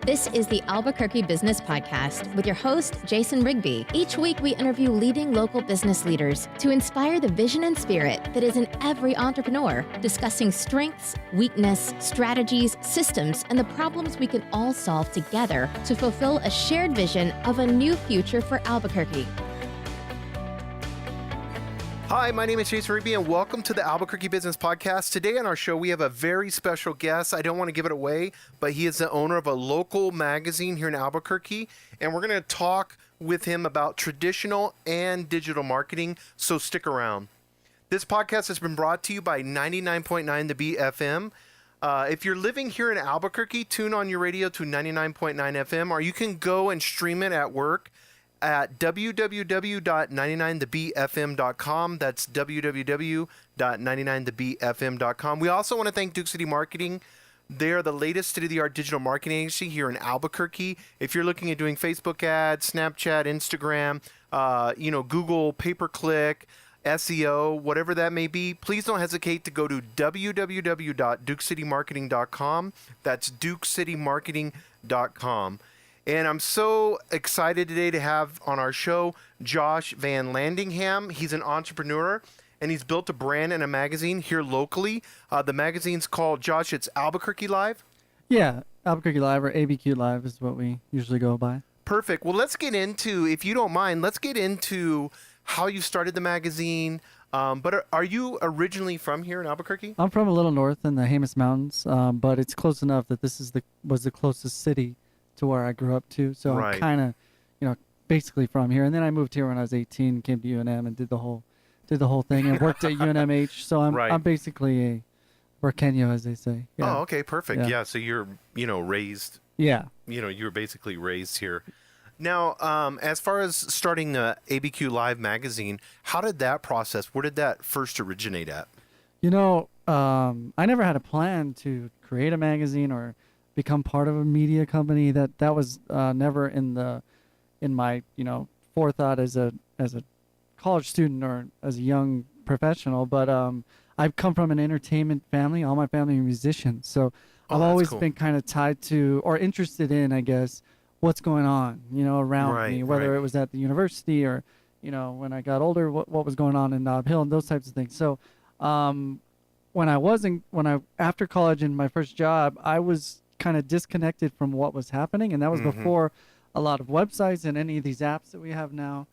This is the Albuquerque Business Podcast with your host, Jason Rigby. Each week, we interview leading local business leaders to inspire the vision and spirit that is in every entrepreneur, discussing strengths, weakness, strategies, systems, and the problems we can all solve together to fulfill a shared vision of a new future for Albuquerque. Hi, my name is Jason Rigby, and welcome to the Albuquerque Business Podcast. Today on our show, we have a very special guest. I don't want to give it away, but he is the owner of a local magazine here in Albuquerque, and we're going to talk with him about traditional and digital marketing, so stick around. This podcast has been brought to you by 99.9 The Beat FM. If you're living here in Albuquerque, tune on your radio to 99.9 FM, or you can go and stream it at work at www.99thebfm.com. That's www.99thebfm.com. We also want to thank Duke City Marketing. They are the latest state-of-the-art digital marketing agency here in Albuquerque. If you're looking at doing Facebook ads, Snapchat, Instagram, Google, pay-per-click, SEO, whatever that may be, please don't hesitate to go to www.dukecitymarketing.com. That's dukecitymarketing.com. And I'm so excited today to have on our show Josh Vanlandingham. He's an entrepreneur, and he's built a brand and a magazine here locally. The magazine's called, Josh, it's Albuquerque Live? Yeah, Albuquerque Live, or ABQ-Live is what we usually go by. Perfect. Well, let's get into, if you don't mind, let's get into how you started the magazine. But are you originally from here in Albuquerque? I'm from a little north in the Jemez Mountains, but it's close enough that this was the closest city to where I grew up to. So right. I'm kind of, basically from here. And then I moved here when I was 18, came to UNM and did the whole thing and worked at UNMH. So I'm right. I'm basically a Burqueño, as they say. Yeah. Oh, okay, perfect. Yeah. So you're, raised. Yeah. You were basically raised here. Now, as far as starting the ABQ-Live Magazine, how did that process, where did that first originate at? I never had a plan to create a magazine or become part of a media company. That was never in my forethought as a college student or as a young professional. But I've come from an entertainment family. All my family are musicians, so I've always been kind of tied to or interested in, I guess, what's going on around me, whether it was at the university or when I got older, what was going on in Nob Hill and those types of things. So after college and my first job, I was kind of disconnected from what was happening, and that was before a lot of websites and any of these apps that we have now.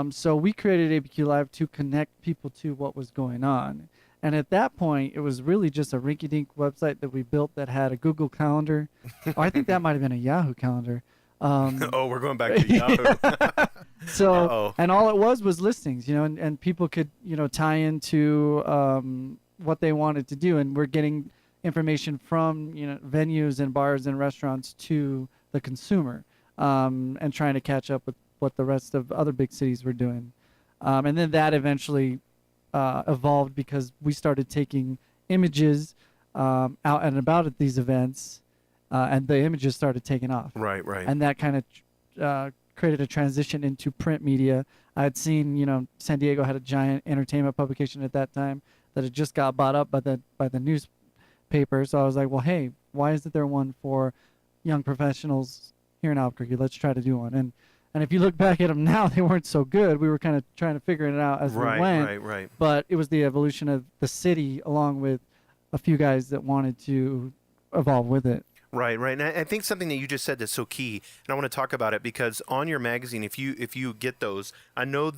So we created ABQ Live to connect people to what was going on. And at that point, it was really just a rinky-dink website that we built that had a Google Calendar. I think that might have been a Yahoo Calendar. We're going back to Yahoo. So, and all it was listings, and people could, tie into what they wanted to do. And we're getting information from venues and bars and restaurants to the consumer, and trying to catch up with what the rest of other big cities were doing, and then that eventually evolved because we started taking images out and about at these events, and the images started taking off. Right. And that kind of created a transition into print media. I had seen San Diego had a giant entertainment publication at that time that had just got bought up by the newspaper. So I was like, well, hey, why isn't there one for young professionals here in Albuquerque? Let's try to do one. And if you look back at them now, they weren't so good. We were kind of trying to figure it out as we went. Right. But it was the evolution of the city along with a few guys that wanted to evolve with it. Right. And I think something that you just said that's so key, and I want to talk about it because on your magazine, if you get those, I know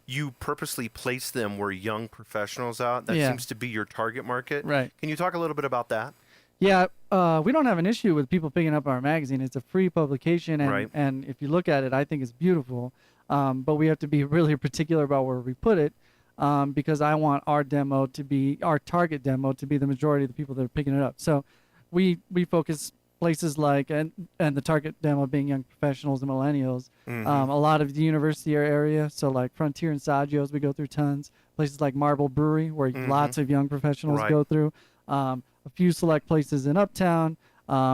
you purposely place them where young professionals out. That seems to be your target market. Right. Can you talk a little bit about that? Yeah, we don't have an issue with people picking up our magazine. It's a free publication, and if you look at it, I think it's beautiful. But we have to be really particular about where we put it, because I want our target demo to be the majority of the people that are picking it up. So we focus places like, and the target demo being young professionals and millennials, a lot of the university area, so like Frontier and Saggio's we go through tons, places like Marble Brewery where lots of young professionals go through, a few select places in Uptown.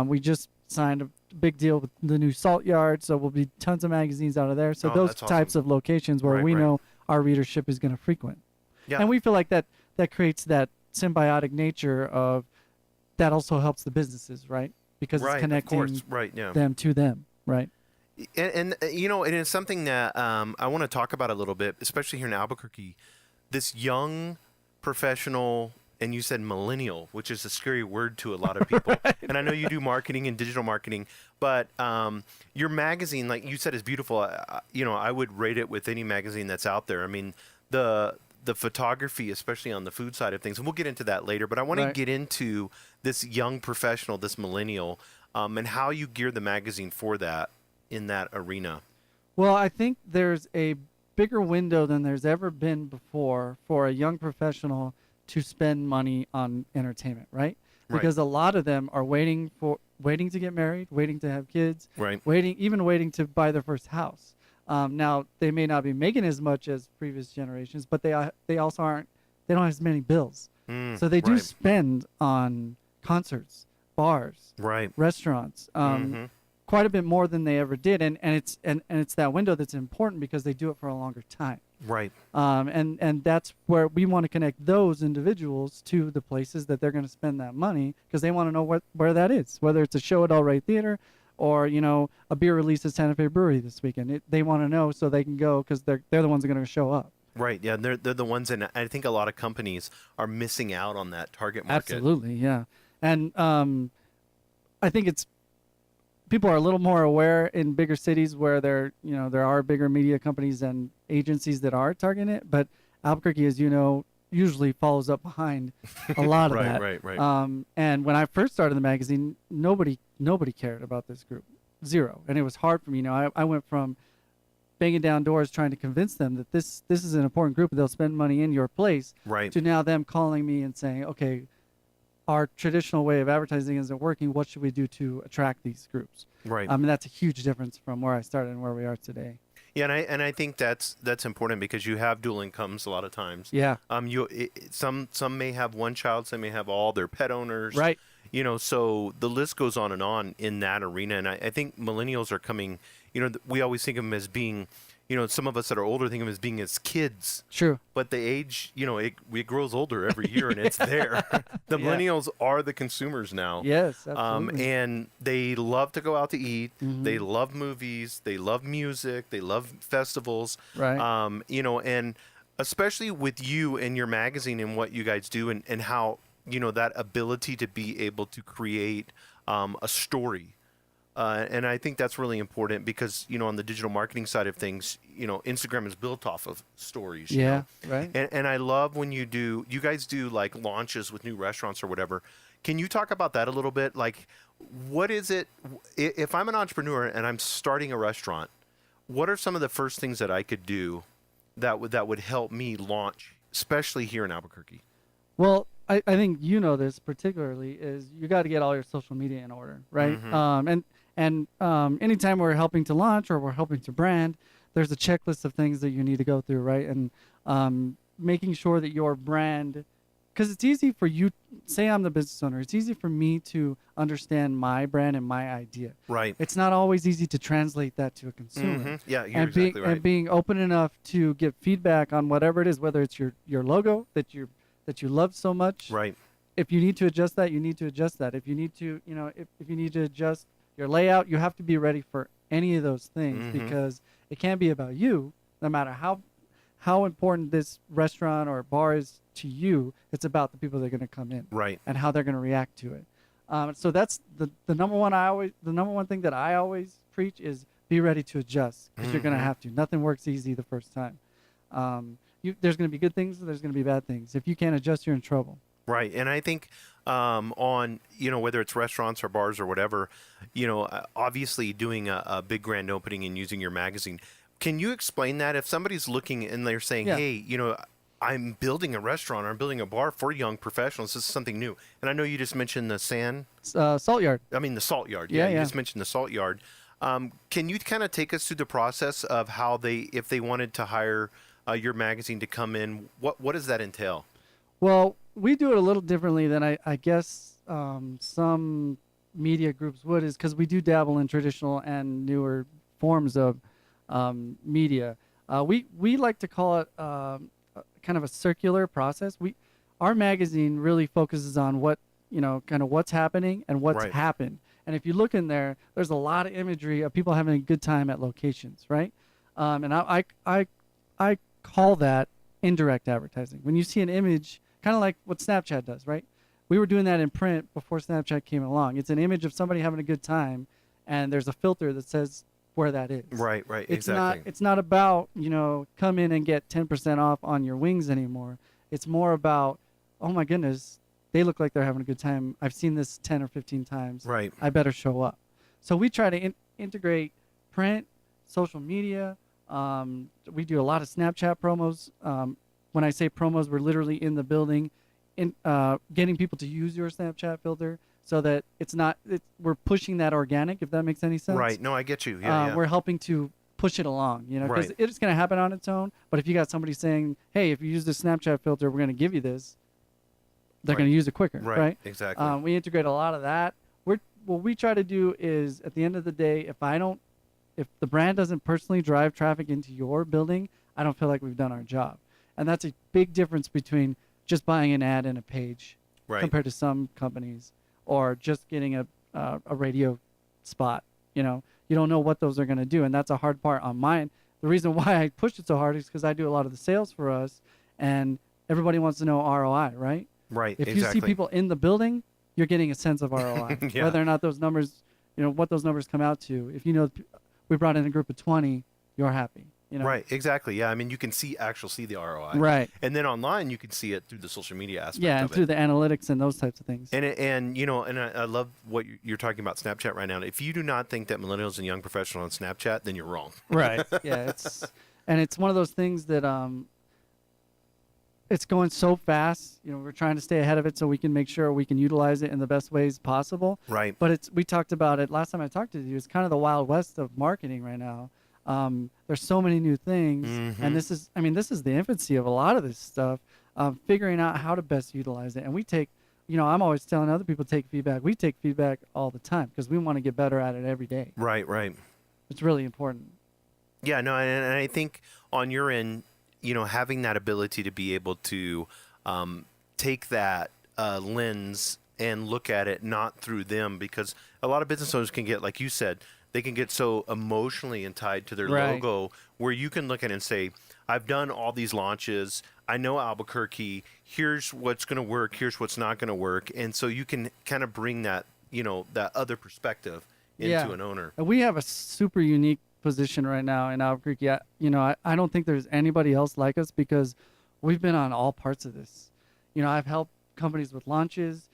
We just signed a big deal with the new Salt Yard, so we'll be tons of magazines out of there. So those types of locations where we know our readership is going to frequent. Yeah. And we feel like that creates that symbiotic nature of that also helps the businesses, right? because it's connecting right, yeah. them to them, right? And you know, and it's something that I want to talk about a little bit, especially here in Albuquerque. This young professional, and you said millennial, which is a scary word to a lot of people. Right. And I know you do marketing and digital marketing, but your magazine, like you said, is beautiful. You know, I would rate it with any magazine that's out there. I mean, the photography, especially on the food side of things, and we'll get into that later. But I want to get into this young professional, this millennial, and how you gear the magazine for that in that arena. Well, I think there's a bigger window than there's ever been before for a young professional to spend money on entertainment, right? Because a lot of them are waiting to get married, waiting to have kids, waiting to buy their first house. Now they may not be making as much as previous generations, but they also they don't have as many bills. So they do spend on concerts, bars, restaurants, quite a bit more than they ever did, and it's that window that's important because they do it for a longer time. Right. And that's where we want to connect those individuals to the places that they're going to spend that money, because they want to know where that is, whether it's a show at All Right Theater or, you know, a beer release at Santa Fe Brewery this weekend. They want to know so they can go, because they're the ones that are going to show up. Right. Yeah. They're the ones, and I think a lot of companies are missing out on that target market. Absolutely. Yeah. And I think people are a little more aware in bigger cities where there are bigger media companies and agencies that are targeting it, but Albuquerque, as you know, usually follows up behind a lot of that. Right. And when I first started the magazine, nobody cared about this group, zero. And it was hard for me. You know, I went from banging down doors trying to convince them that this is an important group, they'll spend money in your place, to now them calling me and saying, okay, our traditional way of advertising isn't working. What should we do to attract these groups? Right. And that's a huge difference from where I started and where we are today. Yeah, and I think that's important, because you have dual incomes a lot of times. Yeah. Some may have one child, some may have all. They're pet owners. Right. You know, so the list goes on and on in that arena. And I think millennials are coming. You know, we always think of them as being, you know, some of us that are older think of them as being as kids. True. But the age, you know, it grows older every year, and it's there. The millennials are the consumers now. Yes, absolutely. And they love to go out to eat. They love movies. They love music. They love festivals. Right. You know, and especially with you and your magazine and what you guys do, and how, you know, that ability to be able to create a story. And I think that's really important, because, you know, on the digital marketing side of things, you know, Instagram is built off of stories. You know? Right. And I love when you guys do like launches with new restaurants or whatever. Can you talk about that a little bit? Like, what is it, if I'm an entrepreneur and I'm starting a restaurant, what are some of the first things that I could do that would help me launch, especially here in Albuquerque? Well, I think you know this particularly, is you got to get all your social media in order, right? And anytime we're helping to launch or we're helping to brand, there's a checklist of things that you need to go through, right? And making sure that your brand, because it's easy for you, say I'm the business owner, it's easy for me to understand my brand and my idea. Right. It's not always easy to translate that to a consumer. Yeah, you're exactly right. And being open enough to get feedback on whatever it is, whether it's your logo that you love so much. Right. If you need to adjust that, you need to adjust that. If you need to, you know, if you need to adjust your layout, you have to be ready for any of those things, because it can't be about you, no matter how important this restaurant or bar is to you. It's about the people that are going to come in, right, and how they're going to react to it. So that's the number one thing that I always preach is be ready to adjust, because you're going to have to. Nothing works easy the first time. There's going to be good things, there's going to be bad things. If you can't adjust, you're in trouble. Right. And I think on, you know, whether it's restaurants or bars or whatever, you know, obviously doing a big grand opening and using your magazine. Can you explain that? If somebody's looking and they're saying, hey, you know, I'm building a restaurant or I'm building a bar for young professionals, this is something new. And I know you just mentioned the Salt Yard. I mean, the Salt Yard. Yeah, you just mentioned the Salt Yard. Can you kind of take us through the process of how if they wanted to hire your magazine to come in, what does that entail? Well, we do it a little differently than I guess some media groups would, is because we do dabble in traditional and newer forms of media. We like to call it kind of a circular process. Our magazine really focuses on what, you know, kind of what's happening and what's happened. And if you look in there, there's a lot of imagery of people having a good time at locations, right? And I call that indirect advertising. When you see an image, kind of like what Snapchat does, right? We were doing that in print before Snapchat came along. It's an image of somebody having a good time, and there's a filter that says where that is. Right, exactly. It's not about, come in and get 10% off on your wings anymore. It's more about, oh my goodness, they look like they're having a good time. I've seen this 10 or 15 times. Right. I better show up. So we try to integrate print, social media. We do a lot of Snapchat promos. When I say promos, we're literally in the building, getting people to use your Snapchat filter so that we're pushing that organic, if that makes any sense. Right. No, I get you. Yeah. We're helping to push it along, because Right. it's going to happen on its own. But if you got somebody saying, hey, if you use the Snapchat filter, we're going to give you this, they're Right. going to use it quicker. Right. Exactly. We integrate a lot of that. What we try to do is, at the end of the day, if the brand doesn't personally drive traffic into your building, I don't feel like we've done our job. And that's a big difference between just buying an ad in a page Right. compared to some companies, or just getting a radio spot. You don't know what those are going to do, and that's a hard part on mine. The reason why I pushed it so hard is because I do a lot of the sales for us, and everybody wants to know ROI, right? Right. If exactly. you see people in the building, you're getting a sense of ROI, Yeah. whether or not those numbers, what those numbers come out to. If we brought in a group of 20, you're happy. Right. Exactly. Yeah. I mean, you can see the ROI. Right. And then online, you can see it through the social media aspect. Yeah, of and it. through the analytics and those types of things. And I love what you're talking about Snapchat right now. If you do not think that millennials and young professionals on Snapchat, then you're wrong. Right. Yeah. It's one of those things that it's going so fast. We're trying to stay ahead of it so we can make sure we can utilize it in the best ways possible. Right. But we talked about it last time I talked to you. It's kind of the Wild West of marketing right now. There's so many new things, and this is the infancy of a lot of this stuff. Figuring out how to best utilize it, and we take, I'm always telling other people take feedback. We take feedback all the time because we want to get better at it every day. Right. Right. It's really important. Yeah. No. And I think on your end, having that ability to be able to take that lens and look at it not through them, because a lot of business owners can get, like you said, they can get so emotionally tied to their Right. logo, where you can look at it and say, I've done all these launches. I know Albuquerque. Here's what's going to work. Here's what's not going to work. And so you can kind of bring that, that other perspective into an owner. And we have a super unique position right now in Albuquerque. I don't think there's anybody else like us because we've been on all parts of this. I've helped companies with launches,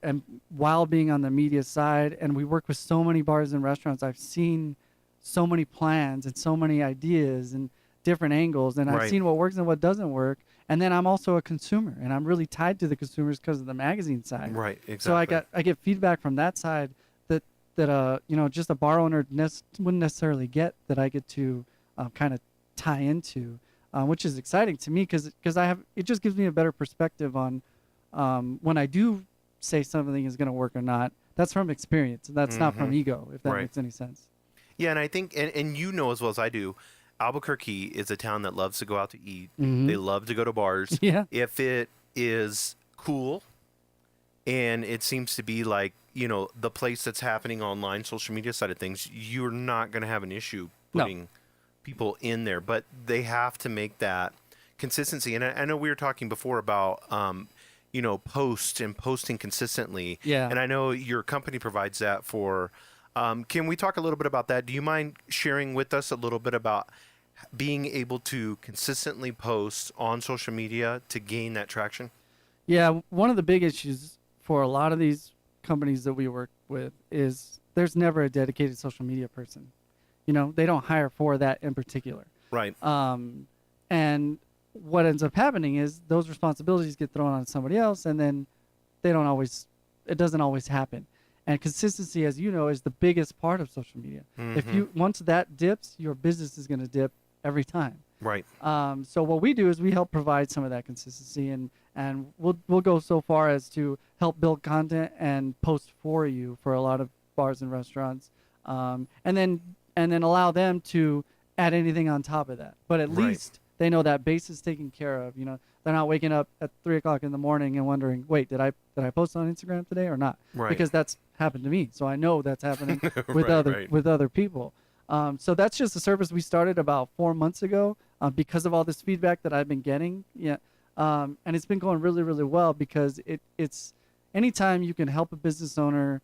and while being on the media side, and we work with so many bars and restaurants, I've seen so many plans and so many ideas and different angles, and Right. I've seen what works and what doesn't work. And then I'm also a consumer, and I'm really tied to the consumers because of the magazine side. Right. Exactly. So I get feedback from that side that just a bar owner wouldn't necessarily get, that I get to kind of tie into, which is exciting to me because it just gives me a better perspective on when I do say something is going to work or not. That's from experience. That's not from ego, if that Right. makes any sense. Yeah, and I think, and as well as I do, Albuquerque is a town that loves to go out to eat. Mhm. They love to go to bars. Yeah. If it is cool, and it seems to be like, the place that's happening online, social media side of things, you're not going to have an issue No. putting people in there. But they have to make that consistency. And I know we were talking before about, posting consistently. Yeah. And I know your company provides that for. Can we talk a little bit about that? Do you mind sharing with us a little bit about being able to consistently post on social media to gain that traction? Yeah, one of the big issues for a lot of these companies that we work with is there's never a dedicated social media person. They don't hire for that in particular. Right. And what ends up happening is those responsibilities get thrown on somebody else, and then it doesn't always happen. And consistency, as you know, is the biggest part of social media. Once that dips, your business is going to dip every time. Right. So what we do is we help provide some of that consistency, and we'll go so far as to help build content and post for you for a lot of bars and restaurants, and then allow them to add anything on top of that. But at Right. least they know that base is taken care of. They're not waking up at 3:00 in the morning and wondering, wait, did I post on Instagram today or not? Right. Because that's happened to me, so I know that's happening with Right. with other people. So that's just a service we started about 4 months ago because of all this feedback that I've been getting. Yeah, and it's been going really, really well because it's anytime you can help a business owner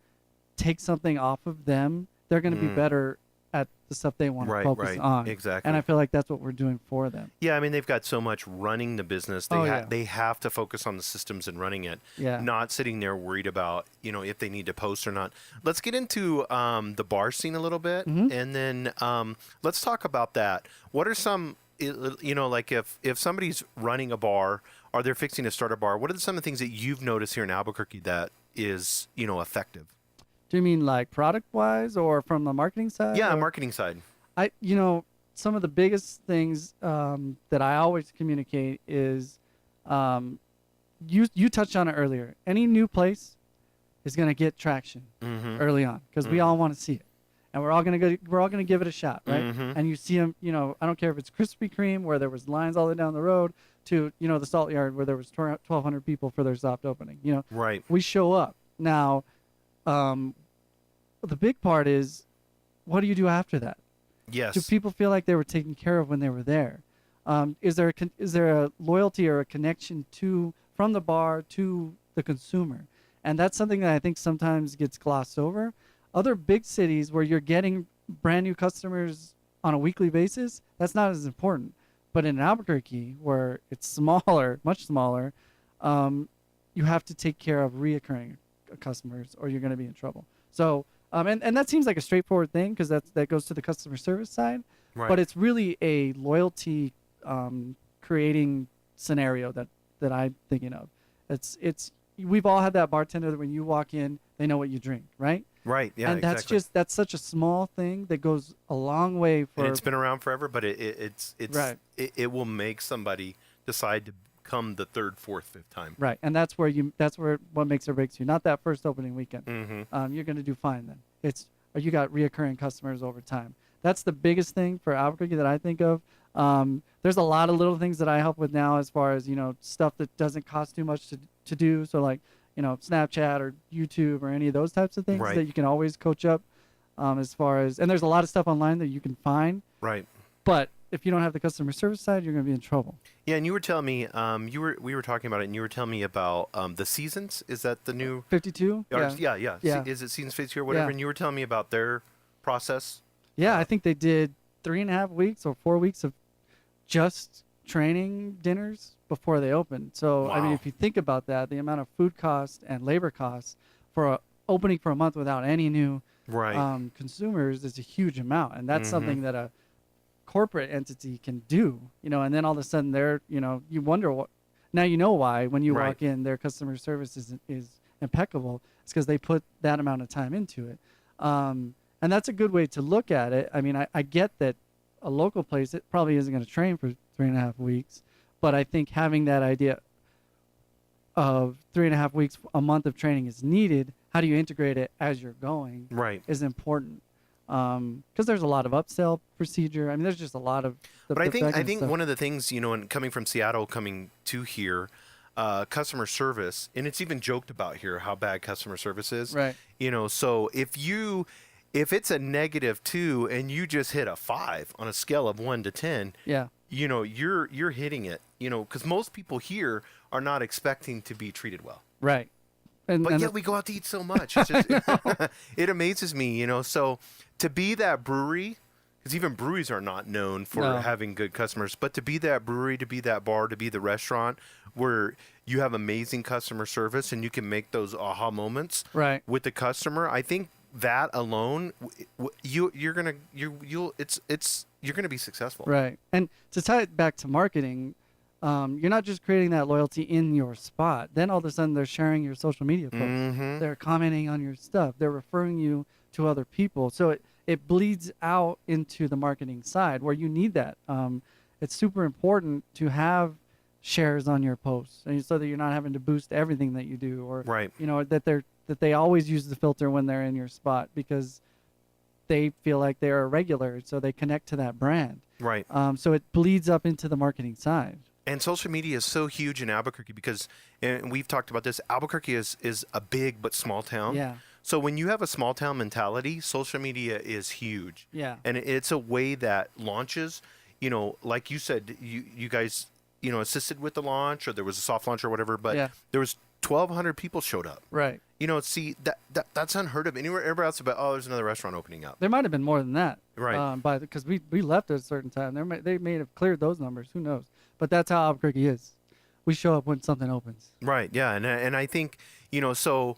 take something off of them, they're going to be better at the stuff they want to focus on. Exactly. And I feel like that's what we're doing for them. Yeah, I mean, they've got so much running the business. They have to focus on the systems and running it, not sitting there worried about, if they need to post or not. Let's get into the bar scene a little bit, and then let's talk about that. What are some, like if somebody's running a bar or they're fixing to start a bar, what are some of the things that you've noticed here in Albuquerque that is, effective? Do you mean like product-wise or from the marketing side? Yeah, marketing side. Some of the biggest things that I always communicate is, you touched on it earlier. Any new place is going to get traction early on because we all want to see it, and we're all going to give it a shot, right? And you see them, I don't care if it's Krispy Kreme where there was lines all the way down the road to the Salt Yard where there was 1,200 people for their soft opening. Right. We show up now. The big part is, what do you do after that? Yes. Do people feel like they were taken care of when they were there? Is there a loyalty or a connection from the bar to the consumer? And that's something that I think sometimes gets glossed over. Other big cities where you're getting brand new customers on a weekly basis, that's not as important. But in Albuquerque, where it's smaller, much smaller, you have to take care of reoccurring customers or you're going to be in trouble. So, and that seems like a straightforward thing because that goes to the customer service side, but it's really a loyalty creating scenario that I'm thinking of. We've all had that bartender that when you walk in, they know what you drink, right? Right. Yeah. And that's such a small thing that goes a long way for. And it's been around forever, but it will make somebody decide to come the third, fourth, fifth time. Right, and that's where what makes or breaks you. Not that first opening weekend. You're going to do fine then. You got reoccurring customers over time. That's the biggest thing for Albuquerque that I think of. There's a lot of little things that I help with now as far as stuff that doesn't cost too much to do. So like Snapchat or YouTube or any of those types of things that you can always coach up. As far as, and there's a lot of stuff online that you can find. Right. But if you don't have the customer service side, you're going to be in trouble. Yeah, and you were telling me, we were talking about it, and you were telling me about the seasons. Is that the new 52? Yeah. Is it Seasons 52 or whatever? Yeah. And you were telling me about their process. Yeah, I think they did 3.5 weeks or 4 weeks of just training dinners before they opened. So wow. I mean, if you think about that, the amount of food costs and labor costs for opening for a month without any new consumers is a huge amount, and that's something that a corporate entity can do, and then all of a sudden they're, you wonder what, now why when you walk in, their customer service is impeccable. It's because they put that amount of time into it. And that's a good way to look at it. I mean, I get that a local place, it probably isn't going to train for 3.5 weeks, but I think having that idea of 3.5 weeks, a month of training is needed. How do you integrate it as you're going is important. Because there's a lot of upsell procedure. I mean, there's just a lot of. But I think one of the things, and coming from Seattle, coming to here, customer service, and it's even joked about here how bad customer service is. Right. So if it's a -2 and you just hit a 5 on a scale of 1 to 10, you're hitting it. Because most people here are not expecting to be treated well. Right. But yet we go out to eat so much. It's just, it amazes me, So to be that brewery, because even breweries are not known for having good customers, but to be that brewery, to be that bar, to be the restaurant where you have amazing customer service and you can make those aha moments with the customer, I think that alone, you're gonna be successful. Right. And to tie it back to marketing. You're not just creating that loyalty in your spot. Then all of a sudden they're sharing your social media posts. They're commenting on your stuff. They're referring you to other people. So it bleeds out into the marketing side where you need that. It's super important to have shares on your posts so that you're not having to boost everything that you do, or that they always use the filter when they're in your spot because they feel like they're a regular, so they connect to that brand. Right. So it bleeds up into the marketing side. And social media is so huge in Albuquerque because, and we've talked about this, Albuquerque is a big but small town. Yeah. So when you have a small town mentality, social media is huge. Yeah. And it's a way that launches, like you said, you guys, assisted with the launch, or there was a soft launch or whatever, but there was 1,200 people showed up. Right. See, that's unheard of anywhere. Everywhere else about, there's another restaurant opening up. There might have been more than that. Right. Because we left at a certain time. They may have cleared those numbers. Who knows? But that's how Albuquerque is. We show up when something opens. Right. Yeah. And I think, so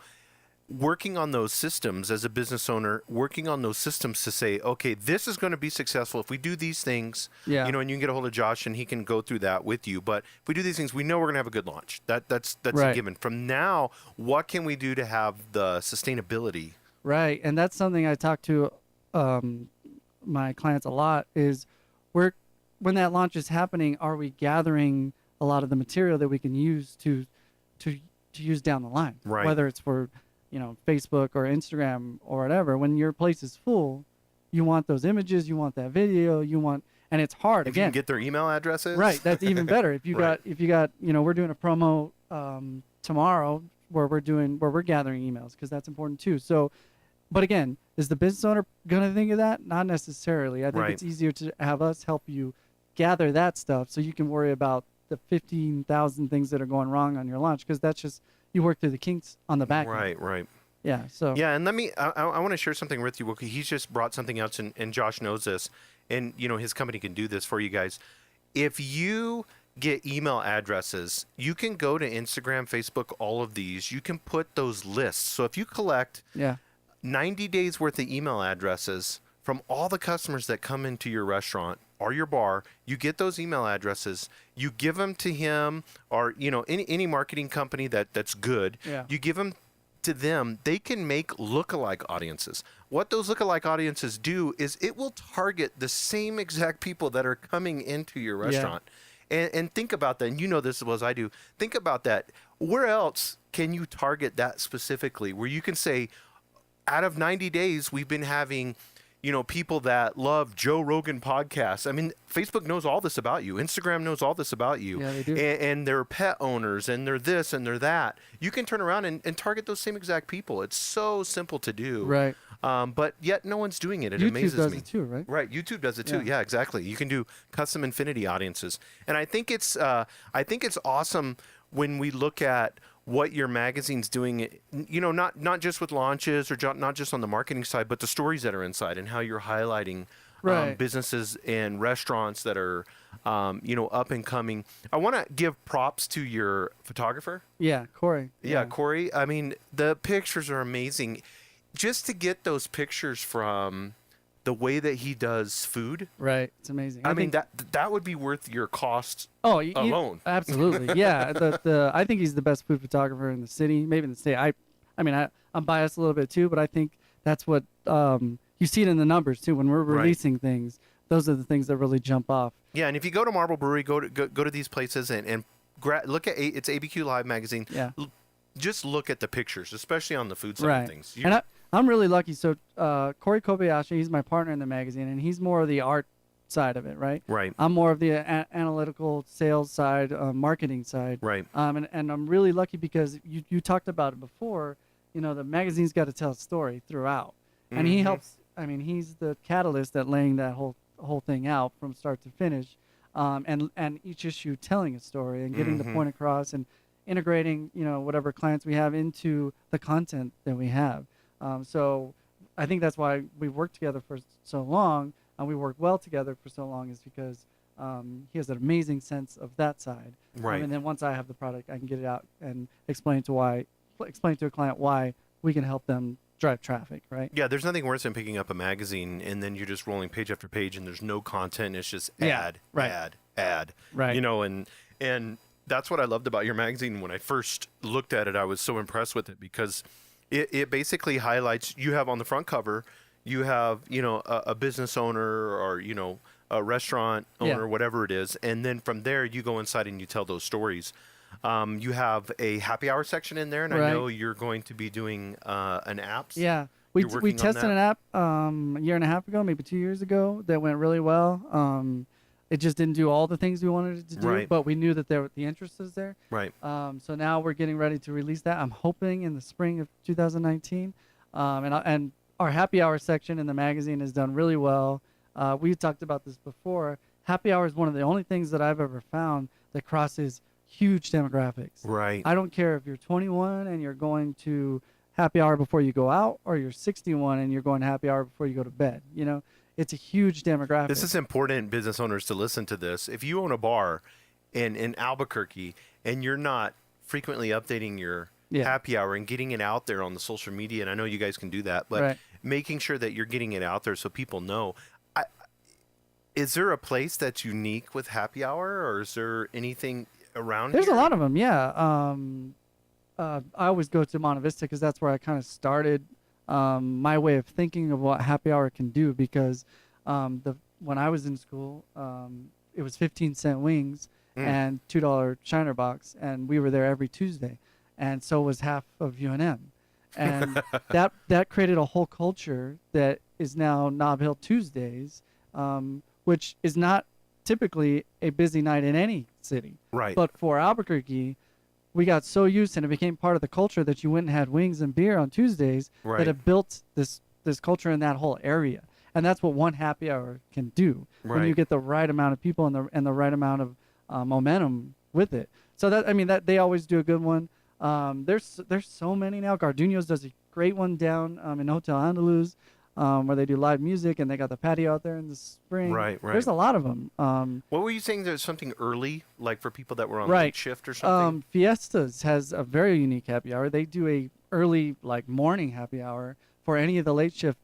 working on those systems as a business owner, working on those systems to say, okay, this is going to be successful if we do these things. Yeah. And you can get a hold of Josh and he can go through that with you. But if we do these things, we know we're going to have a good launch. That's right. a given. From now, what can we do to have the sustainability? Right. And that's something I talk to my clients a lot is when that launch is happening, are we gathering a lot of the material that we can use to use down the line? Right. Whether it's for Facebook or Instagram or whatever. When your place is full, you want those images, you want that video, and it's hard. If you can get their email addresses. Right. That's even better. If you got, we're doing a promo tomorrow where we're gathering emails because that's important too. So, but again, is the business owner going to think of that? Not necessarily. I think it's easier to have us help you gather that stuff so you can worry about the 15,000 things that are going wrong on your launch because that's just, you work through the kinks on the back end. Right. Yeah. So. Yeah, and I want to share something with you. He's just brought something else, and Josh knows this, and his company can do this for you guys. If you get email addresses, you can go to Instagram, Facebook, all of these. You can put those lists. So if you collect 90 days worth of email addresses from all the customers that come into your restaurant or your bar, you get those email addresses, you give them to him or any marketing company that's good. You give them to them. They can make lookalike audiences. What those lookalike audiences do is it will target the same exact people that are coming into your restaurant. And think about that, and you know this as well as I do. Think about that. Where else can you target that specifically, where you can say, out of 90 days, we've been having people that love Joe Rogan podcasts. I mean, Facebook knows all this about you. Instagram knows all this about you. Yeah, they do. And they're pet owners, and they're this, and they're that. You can turn around and target those same exact people. It's so simple to do. Right. But yet no one's doing it. It YouTube amazes does me. it too, right? Right. YouTube does it too. Yeah, exactly. You can do custom infinity audiences. And I think it's awesome when we look at what your magazine's doing, not just with launches or not just on the marketing side, but the stories that are inside and how you're highlighting businesses and restaurants that are, up and coming. I want to give props to your photographer. Yeah, Corey. Yeah, Corey. I mean, the pictures are amazing. Just to get those pictures from the way that he does food. Right. It's amazing. I mean, that would be worth your cost alone. Absolutely. Yeah. I think he's the best food photographer in the city, maybe in the state. I'm biased a little bit too, but I think that's what you see it in the numbers too. When we're releasing things, those are the things that really jump off. Yeah. And if you go to Marble Brewery, go to these places and look at it's ABQ-Live Magazine. Yeah. Just look at the pictures, especially on the food side of things. And I'm really lucky. So Corey Kobayashi, he's my partner in the magazine, and he's more of the art side of it, right? Right. I'm more of the analytical sales side, marketing side. Right. And I'm really lucky because you talked about it before. The magazine's got to tell a story throughout, and he helps. I mean, he's the catalyst at laying that whole thing out from start to finish, and each issue telling a story and getting the point across and integrating whatever clients we have into the content that we have. So I think that's why we've worked together for so long, and we work well together for so long, is because he has an amazing sense of that side. Right. And then once I have the product, I can get it out and explain to a client why we can help them drive traffic, right? Yeah, there's nothing worse than picking up a magazine and then you're just rolling page after page and there's no content. It's just ad. Right. And that's what I loved about your magazine. When I first looked at it, I was so impressed with it because it basically highlights, you have on the front cover, you have, a business owner or, a restaurant owner, whatever it is. And then from there, you go inside and you tell those stories. You have a happy hour section in there, and I know you're going to be doing an app. Yeah, we tested an app a year and a half ago, maybe 2 years ago, that went really well. It just didn't do all the things we wanted it to do, but we knew that the interest was there. Right. So now we're getting ready to release that. I'm hoping in the spring of 2019. And our happy hour section in the magazine has done really well. We talked about this before. Happy hour is one of the only things that I've ever found that crosses huge demographics. Right. I don't care if you're 21 and you're going to happy hour before you go out, or you're 61 and you're going to happy hour before you go to bed. You know, it's a huge demographic. This is important, business owners, to listen to this. If you own a bar in Albuquerque and you're not frequently updating your happy hour and getting it out there on the social media, and I know you guys can do that, but making sure that you're getting it out there so people know. Is there a place that's unique with happy hour, or is there anything around There's here? a lot of them, yeah. I always go to Monte Vista because that's where I kind of started my way of thinking of what happy hour can do, because when I was in school, it was 15-cent wings and $2 Shiner box, and we were there every Tuesday, and so was half of UNM. And that created a whole culture that is now Nob Hill Tuesdays, which is not typically a busy night in any city. Right. But for Albuquerque, we got so used, and it became part of the culture that you went and had wings and beer on Tuesdays, that it built this culture in that whole area. And that's what one happy hour can do when you get the right amount of people and the right amount of momentum with it. So that they always do a good one. There's so many now. Garduño's does a great one down in Hotel Andaluz, where they do live music, and they got the patio out there in the spring. Right. There's a lot of them. What were you saying? There's something early, like for people that were on late shift or something? Fiestas has a very unique happy hour. They do a early, like, morning happy hour for any of the late shift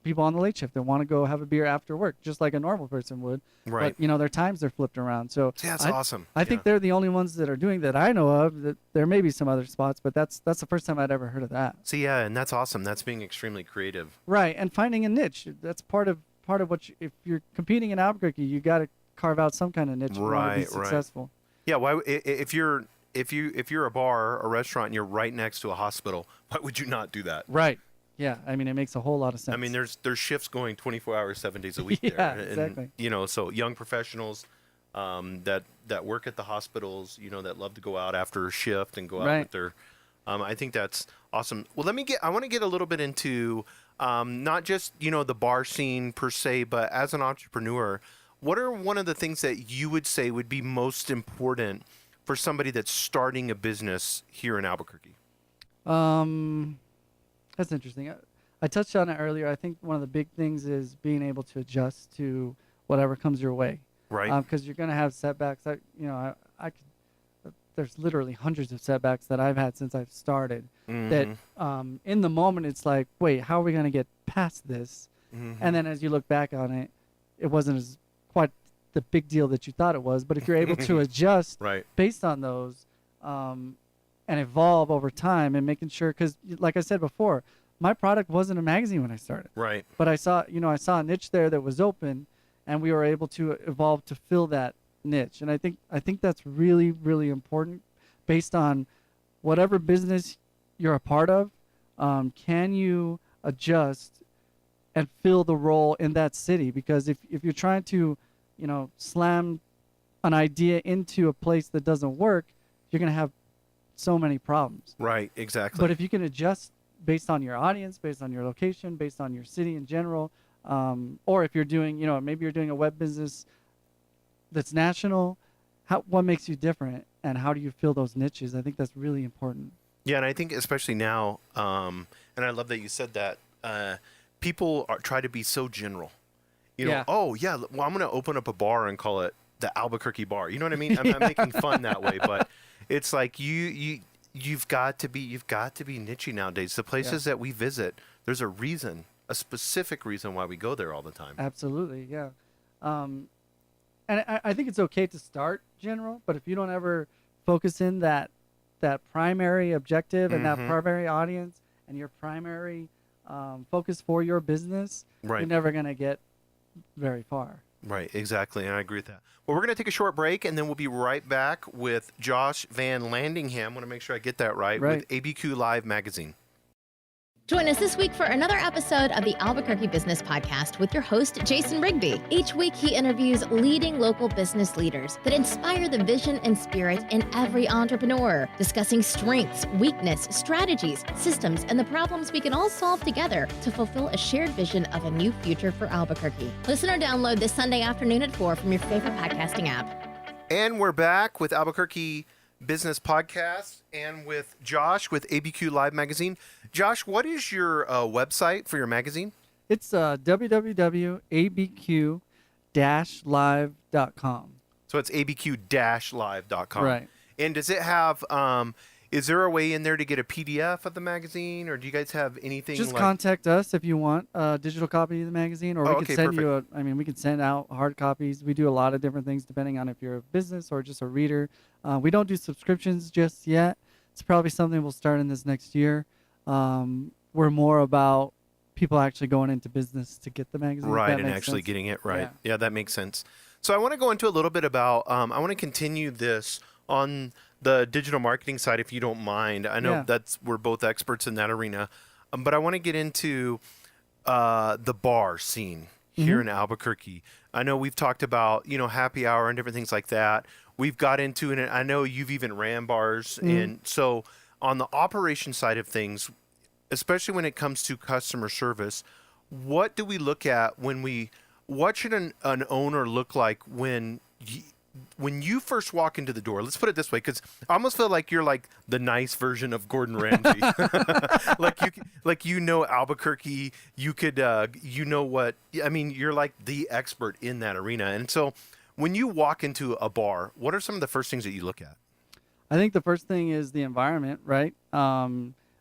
people on the late shift that want to go have a beer after work, just like a normal person would. Right. But, their times are flipped around. So that's awesome. I think they're the only ones that are doing that I know of. That there may be some other spots, but that's the first time I'd ever heard of that. See, and that's awesome. That's being extremely creative. Right, and finding a niche. That's part of what if you're competing in Albuquerque, you got to carve out some kind of niche for to be successful. Yeah. Why if you're a bar or restaurant and you're right next to a hospital, why would you not do that? Right. Yeah, I mean, it makes a whole lot of sense. I mean, there's shifts going 24 hours, 7 days a week there. Yeah, exactly. And, so young professionals that work at the hospitals, that love to go out after a shift and go out with their. I think that's awesome. Well, I want to get a little bit into not just the bar scene per se, but as an entrepreneur, what are one of the things that you would say would be most important for somebody that's starting a business here in Albuquerque? That's interesting. I touched on it earlier. I think one of the big things is being able to adjust to whatever comes your way. Right. Because you're going to have setbacks. There's literally hundreds of setbacks that I've had since I've started. That in the moment it's like, wait, how are we going to get past this? And then as you look back on it, it wasn't as quite the big deal that you thought it was. But if you're able to adjust based on those, and evolve over time, and making sure, because like I said before, my product wasn't a magazine when I started. Right. But I saw a niche there that was open, and we were able to evolve to fill that niche. And I think that's really, really important based on whatever business you're a part of. Can you adjust and fill the role in that city? Because if you're trying to, slam an idea into a place that doesn't work, you're going to have so many problems. Right, exactly. But if you can adjust based on your audience, based on your location, based on your city in general, or if you're doing, maybe you're doing a web business that's national, what makes you different, and how do you fill those niches? I think that's really important. Yeah, and I think especially now, and I love that you said that, people try to be so general. Oh, yeah, well, I'm going to open up a bar and call it the Albuquerque Bar. You know what I mean? I'm making fun that way, but it's like you've got to be niche nowadays. The places that we visit, there's a specific reason why we go there all the time. Absolutely, yeah. And I think it's okay to start general, but if you don't ever focus in that primary objective and that primary audience and your primary focus for your business, you're never going to get very far. Right, exactly, and I agree with that. Well, we're going to take a short break, and then we'll be right back with Josh Vanlandingham. I want to make sure I get that right. With ABQ-Live Magazine. Join us this week for another episode of the Albuquerque Business Podcast with your host, Jason Rigby. Each week, he interviews leading local business leaders that inspire the vision and spirit in every entrepreneur, discussing strengths, weakness, strategies, systems, and the problems we can all solve together to fulfill a shared vision of a new future for Albuquerque. Listen or download this Sunday afternoon at 4 from your favorite podcasting app. And we're back with Albuquerque Business Podcast and with Josh with ABQ-Live Magazine. Josh, what is your website for your magazine? It's www.abq-live.com. So it's abq-live.com. Right. And does it have, is there a way in there to get a PDF of the magazine, or do you guys have anything? Just like... contact us if you want a digital copy of the magazine, or we can send you we can send out hard copies. We do a lot of different things depending on if you're a business or just a reader. We don't do subscriptions just yet. It's probably something we'll start in this next year. We're more about people actually going into business to get the magazine. Right, and actually getting it right. Yeah, that makes sense. So I want to go into a little bit about, I want to continue this on the digital marketing side, if you don't mind. I know we're both experts in that arena, but I want to get into the bar scene here in Albuquerque. I know we've talked about, happy hour and different things like that. We've got into it, and I know you've even ran bars. And so on the operation side of things, especially when it comes to customer service, what do we look at what should an owner look like when you first walk into the door? Let's put it this way, because I almost feel like you're like the nice version of Gordon Ramsay. like Albuquerque, you could you're like the expert in that arena. And so when you walk into a bar, what are some of the first things that you look at? I think the first thing is the environment, right?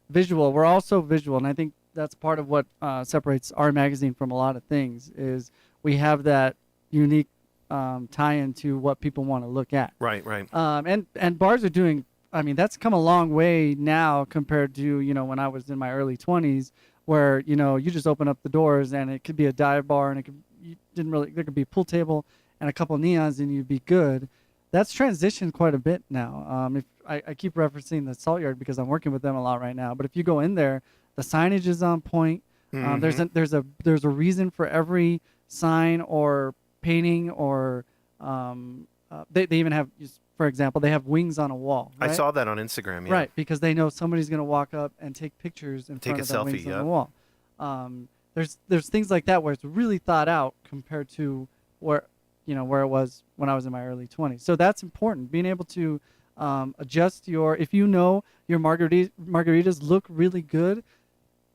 Visual. We're also visual, and I think that's part of what separates our magazine from a lot of things is we have that unique tie into what people want to look at. Right. And bars are doing, that's come a long way now compared to, when I was in my early 20s where, you just open up the doors and it could be a dive bar and there could be a pool table and a couple of neons and you'd be good. That's transitioned quite a bit now. If I keep referencing the Salt Yard because I'm working with them a lot right now, but if you go in there, the signage is on point. There's a reason for every sign or painting or they even have, for example, they have wings on a wall. Right? I saw that on Instagram. Yeah. Right, because they know somebody's going to walk up and take pictures in front of the wings on the wall. There's things like that where it's really thought out compared to where it was when I was in my early 20s. So that's important, being able to adjust if your margaritas look really good,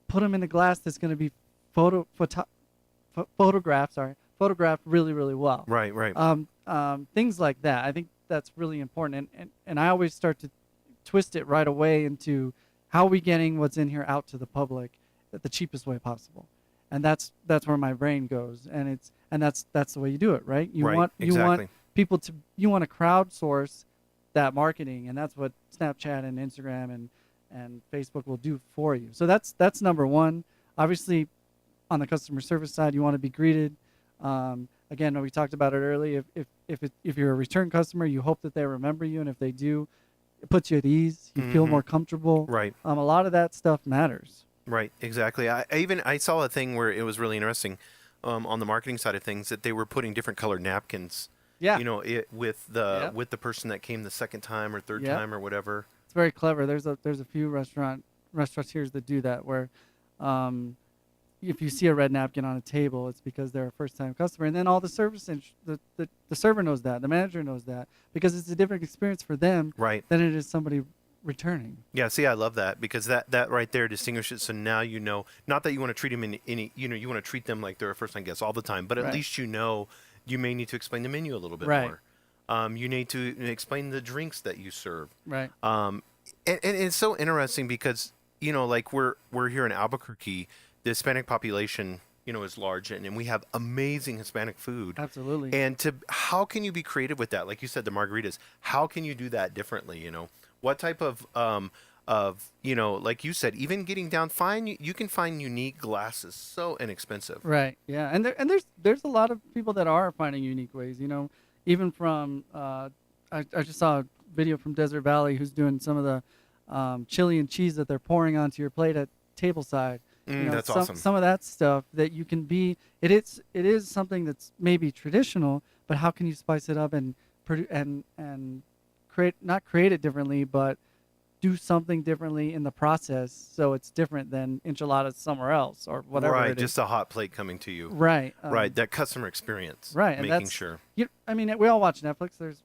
put them in a glass that's going to be photographed really, really well. Right. Things like that. I think that's really important. And I always start to twist it right away into how are we getting what's in here out to the public at the cheapest way possible. And that's where my brain goes. And that's the way you do it, right? You want people to, you want to crowdsource that marketing, and that's what Snapchat and Instagram and Facebook will do for you. So that's number one. Obviously, on the customer service side, you want to be greeted. Again, we talked about it earlier. If you're a return customer, you hope that they remember you, and if they do, it puts you at ease. You feel more comfortable. Right. A lot of that stuff matters. Right. Exactly. I saw a thing where it was really interesting on the marketing side of things that they were putting different colored napkins. Yeah. With the person that came the second time or third time or whatever. It's very clever. There's a few restaurateurs that do that where if you see a red napkin on a table, it's because they're a first-time customer, and then all the service the server knows that, the manager knows that, because it's a different experience for them than it is somebody returning. Yeah, see, I love that because that right there distinguishes. So now not that you want to treat them in any, you want to treat them like they're a first-time guest all the time, but at least you may need to explain the menu a little bit more. You need to explain the drinks that you serve. Right. And it's so interesting because like we're here in Albuquerque. The Hispanic population, is large, and we have amazing Hispanic food. Absolutely. And how can you be creative with that? Like you said, the margaritas. How can you do that differently? What type of like you said, even getting down, you can find unique glasses so inexpensive. Right. Yeah. And there's a lot of people that are finding unique ways. Even from I just saw a video from Desert Valley who's doing some of the chili and cheese that they're pouring onto your plate at tableside. That's some, awesome. Some of that stuff that you can be. It is something that's maybe traditional, but how can you spice it up and not create it differently, but do something differently in the process so it's different than enchiladas somewhere else or whatever. Right, just a hot plate coming to you. Right. Right, that customer experience. Right, making and sure. I mean, we all watch Netflix. There's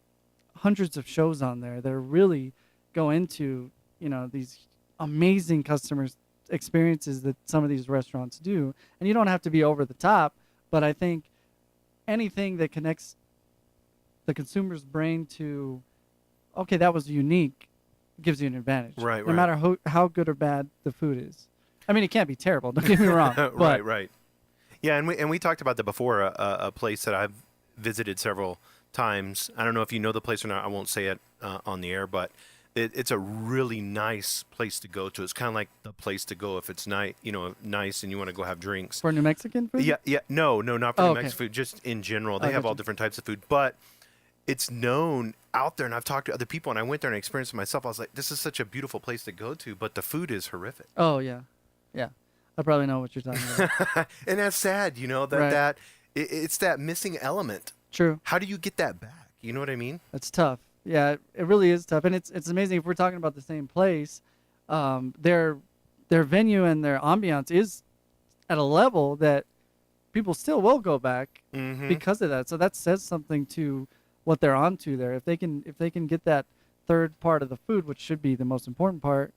hundreds of shows on there that really go into these amazing customer experiences that some of these restaurants do, and you don't have to be over the top, but I think anything that connects the consumer's brain to, okay, that was unique, gives you an advantage. Right. No matter how good or bad the food is. I mean, it can't be terrible. Don't get me wrong. But Right. Yeah, and we talked about that before. A place that I've visited several times. I don't know if you know the place or not. I won't say it on the air, but it's a really nice place to go to. It's kind of like the place to go if it's nice, nice, and you want to go have drinks. For New Mexican food? Yeah. No, not for New Mexican food. Just in general, they have all different types of food, but it's known out there, and I've talked to other people, and I went there and experienced it myself. I was like, this is such a beautiful place to go to, but the food is horrific. Oh, yeah. I probably know what you're talking about. And that's sad, that it's that missing element. True. How do you get that back? You know what I mean? That's tough. Yeah, it really is tough. And it's amazing if we're talking about the same place, their venue and their ambiance is at a level that people still will go back because of that. So that says something to what they're onto there. If they can get that third part of the food, which should be the most important part,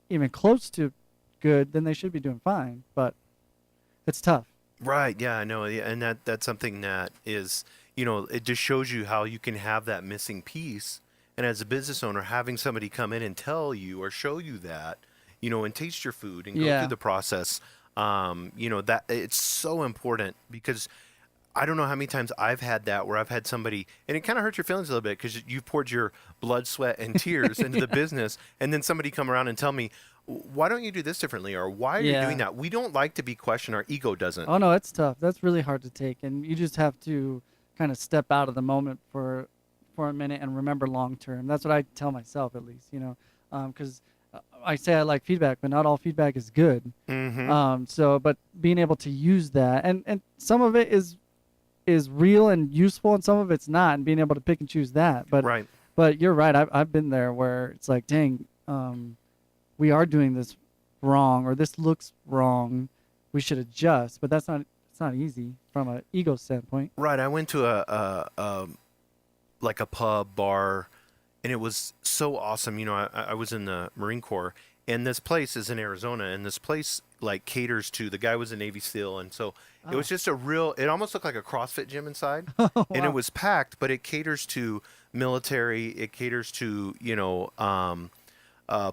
even close to good, then they should be doing fine. But it's tough. Right. Yeah, I know. Yeah, and that's something that is, it just shows you how you can have that missing piece. And as a business owner, having somebody come in and tell you or show you that, and taste your food and go through the process, that it's so important, because I don't know how many times I've had that where I've had somebody, and it kind of hurts your feelings a little bit because you've poured your blood, sweat, and tears into the business, and then somebody come around and tell me, why don't you do this differently, or why are you doing that? We don't like to be questioned. Our ego doesn't. Oh, no, it's tough. That's really hard to take, and you just have to kind of step out of the moment for a minute and remember long term. That's what I tell myself, at least, because I say I like feedback, but not all feedback is good. But being able to use that, and some of it is real and useful, and some of it's not, and being able to pick and choose that. But you're right. I've been there where it's like, dang, we are doing this wrong, or this looks wrong. We should adjust. But it's not easy from an ego standpoint. Right. I went to a pub bar, and it was so awesome. I was in the Marine Corps, and this place is in Arizona, and this place caters to, the guy was a Navy SEAL, and so it was just it almost looked like a CrossFit gym inside. And it was packed, but it caters to military, it caters to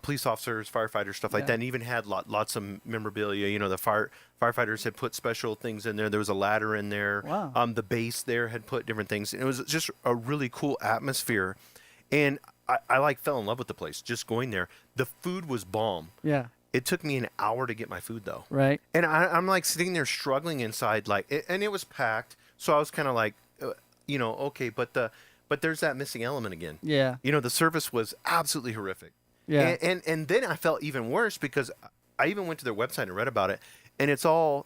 police officers, firefighters, stuff like that, and even had lots of memorabilia. The firefighters had put special things in there. There was a ladder in there. Wow. The base there had put different things. And it was just a really cool atmosphere, and I fell in love with the place just going there. The food was bomb. Yeah. It took me an hour to get my food, though. Right. And I'm sitting there struggling inside, and it was packed. So I was kind of okay, but there's that missing element again. Yeah. The service was absolutely horrific. Yeah. And then I felt even worse because I even went to their website and read about it, and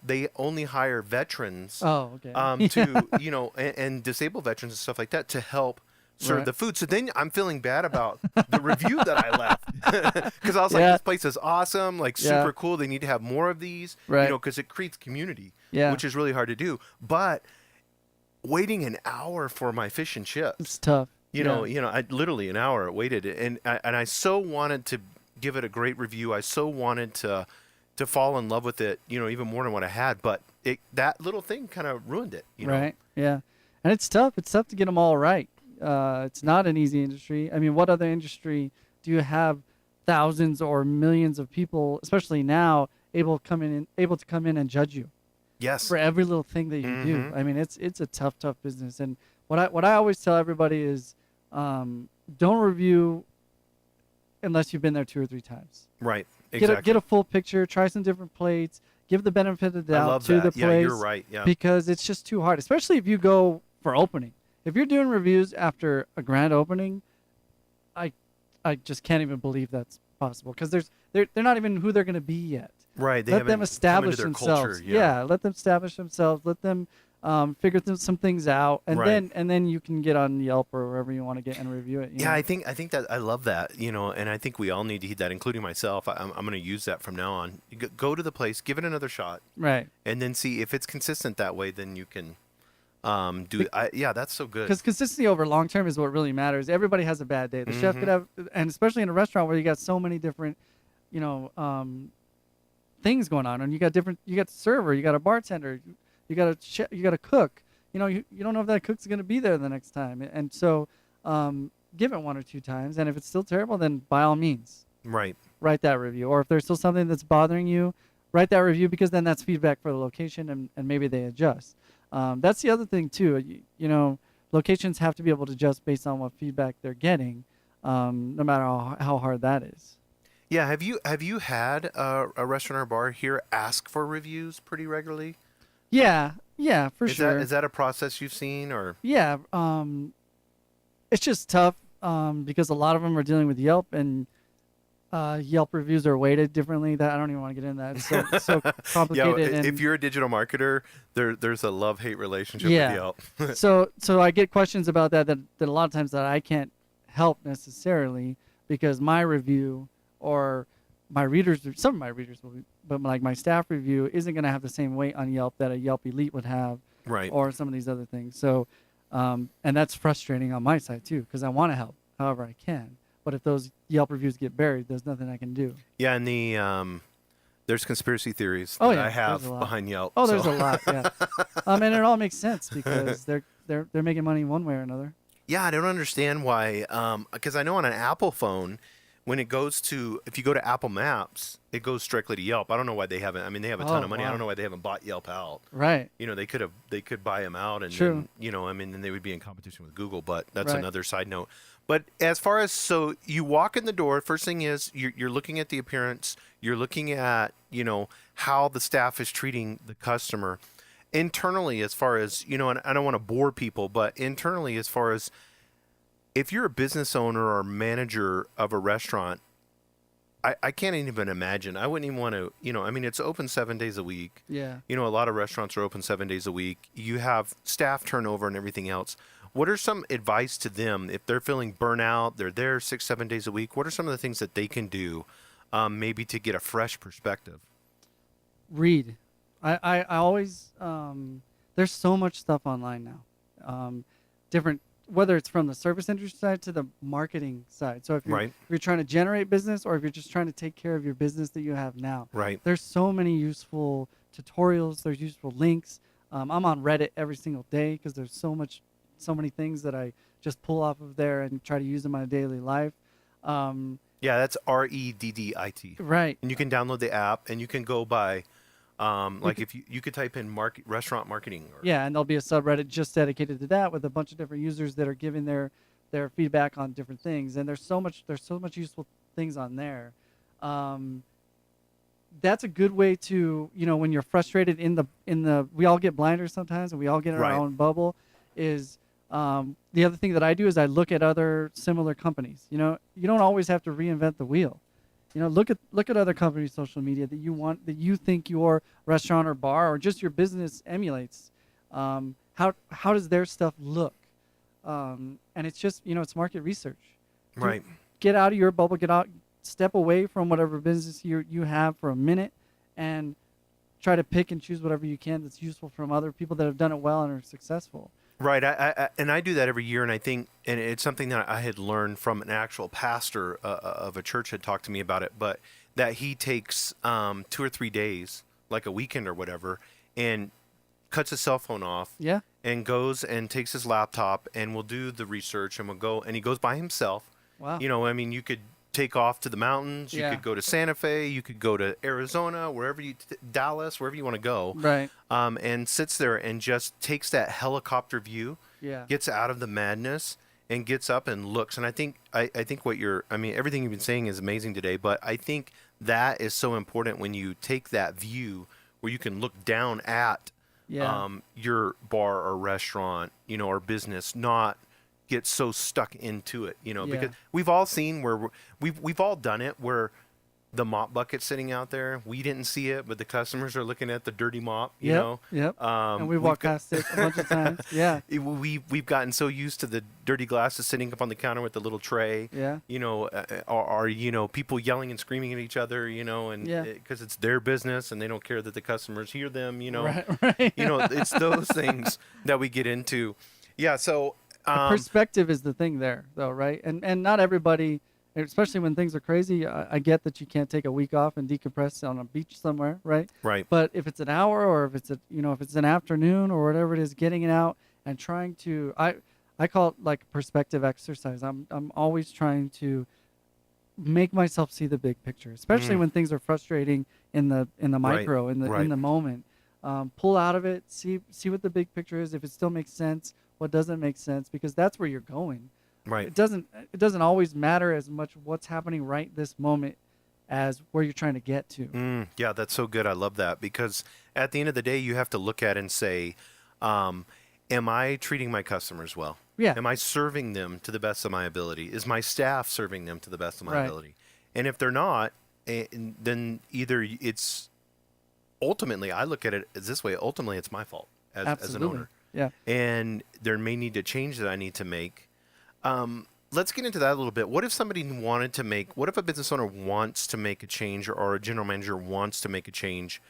they only hire veterans. Oh, okay. And disabled veterans and stuff like that to help serve the food. So then I'm feeling bad about the review that I left, because I was like, this place is awesome, super cool. They need to have more of these, because it creates community, which is really hard to do. But waiting an hour for my fish and chips, it's tough. I literally an hour waited, and I so wanted to give it a great review. I so wanted to fall in love with it, even more than what I had. But that little thing kind of ruined it. Right. Yeah. And it's tough. It's tough to get them all right. It's not an easy industry. I mean, what other industry do you have thousands or millions of people, especially now, able to come in and judge you? Yes. For every little thing that you do. I mean, it's a tough business. And what I always tell everybody is, don't review unless you've been there 2 or 3 times. Right. Exactly. Get a full picture. Try some different plates. Give the benefit of the doubt to the place. Yeah, you're right. Yeah. Because it's just too hard, especially if you go for opening. If you're doing reviews after a grand opening, I just can't even believe that's possible, because they're not even who they're going to be yet. Right. They Let them establish their themselves. culture. Yeah. Let them establish themselves. Let them figure some things out, and Right. then you can get on Yelp or wherever you want to get and review it. Yeah, I think that I love that, and I think we all need to heed that, including myself. I'm going to use that from now on. You go to the place, give it another shot, Right. and then see if it's consistent that way. Then you can do. Yeah, that's so good. Because consistency over long term is what really matters. Everybody has a bad day. The chef could have, and especially in a restaurant where you got so many different, things going on, and you got the server, you got a bartender, you got a chef, you got a cook. You don't know if that cook's going to be there the next time, and so give it 1 or 2 times, and if it's still terrible, then by all means, Right. write that review. Or if there's still something that's bothering you, write that review, because then that's feedback for the location, and maybe they adjust. That's the other thing too. Locations have to be able to adjust based on what feedback they're getting, no matter how hard that is. Yeah. Have you had a restaurant or bar here ask for reviews pretty regularly? Yeah, for sure. Is that a process you've seen, or? Yeah, it's just tough because a lot of them are dealing with Yelp, and Yelp reviews are weighted differently. That I don't even want to get into that. It's so complicated. Yeah, and if you're a digital marketer, there's a love-hate relationship Yeah. with Yelp. so I get questions about that a lot of times that I can't help necessarily, because my review or my readers, some of my readers will be, but like my staff review isn't going to have the same weight on Yelp that a Yelp Elite would have, Right. or some of these other things. So, and that's frustrating on my side too, because I want to help however I can. But if those Yelp reviews get buried, there's nothing I can do. Yeah, and there's conspiracy theories Oh, that yeah, I have there's a lot. behind Yelp. Oh, there's so. a lot. Yeah, and it all makes sense because they're making money one way or another. Yeah, I don't understand why. Because I know on an Apple phone, when it goes to, if you go to Apple Maps, it goes directly to Yelp. I don't know why they haven't. I mean, they have a ton Oh, of money. I wow. don't know why they haven't bought Yelp out. Right. They could buy them out, and True. then, then they would be in competition with Google. But that's Right. another side note. But as far as, so you walk in the door, first thing is you're looking at the appearance. You're looking at how the staff is treating the customer. Internally, as far as and I don't want to bore people, but internally, as far as if you're a business owner or manager of a restaurant, I can't even imagine. I wouldn't even want to, it's open 7 days a week. Yeah. A lot of restaurants are open 7 days a week. You have staff turnover and everything else. What are some advice to them if they're feeling burnout, they're there 6-7 days a week? What are some of the things that they can do maybe to get a fresh perspective? Read. I always, there's so much stuff online now. Different, whether it's from the service industry side to the marketing side. So if you're trying to generate business, or if you're just trying to take care of your business that you have now, Right. there's so many useful tutorials. There's useful links. I'm on Reddit every single day because there's so many things that I just pull off of there and try to use in my daily life. Yeah, that's REDDIT. Right. And you can download the app, and you can go by, if you could type in restaurant marketing. Yeah, and there'll be a subreddit just dedicated to that with a bunch of different users that are giving their feedback on different things. And there's so much useful things on there. That's a good way to, when you're frustrated in the we all get blinders sometimes, and we all get in our own bubble, is the other thing that I do is I look at other similar companies. You don't always have to reinvent the wheel. Look at other companies' social media that you think your restaurant or bar or just your business emulates. How does their stuff look? And it's just it's market research. Right. Get out of your bubble. Step away from whatever business you have for a minute, and try to pick and choose whatever you can that's useful from other people that have done it well and are successful. Right. I do that every year, and I think, and it's something that I had learned from an actual pastor of a church had talked to me about it, but that he takes 2 or 3 days, like a weekend or whatever, and cuts his cell phone off. Yeah. And goes and takes his laptop and will do the research, and he goes by himself. Wow. You could take off to the mountains. You Yeah. could go to Santa Fe. You could go to Arizona, Dallas, wherever you want to go. Right. And sits there and just takes that helicopter view. Yeah. Gets out of the madness and gets up and looks. And I think everything you've been saying is amazing today, but I think that is so important when you take that view where you can look down at your bar or restaurant, or business, not get so stuck into it, Yeah. because we've all seen where we've all done it where the mop bucket's sitting out there. We didn't see it, but the customers are looking at the dirty mop, you know. Yep. And we've walked past it a bunch of times. Yeah. We've gotten so used to the dirty glasses sitting up on the counter with the little tray. Yeah. Or people yelling and screaming at each other, and because it's their business and they don't care that the customers hear them, Right. It's those things that we get into. Yeah. So perspective is the thing there, though, right? And not everybody, especially when things are crazy. I get that you can't take a week off and decompress on a beach somewhere, right? Right. But if it's an hour, or if it's if it's an afternoon or whatever it is, getting it out and trying to, I call it like perspective exercise. I'm always trying to make myself see the big picture, especially when things are frustrating in the micro, in the moment. Pull out of it, see what the big picture is. If it still makes sense, what doesn't make sense, because that's where you're going. Right. It doesn't always matter as much what's happening right this moment as where you're trying to get to. Yeah, that's so good. I love that, because at the end of the day, you have to look at it and say, am I treating my customers well? Yeah. Am I serving them to the best of my ability? Is my staff serving them to the best of my ability? And if they're not, then either it's ultimately, I look at it as this way, ultimately it's my fault as an owner. Yeah. And there may need a change that I need to make. Let's get into that a little bit. What if what if a business owner wants to make a change, or a general manager wants to make a change,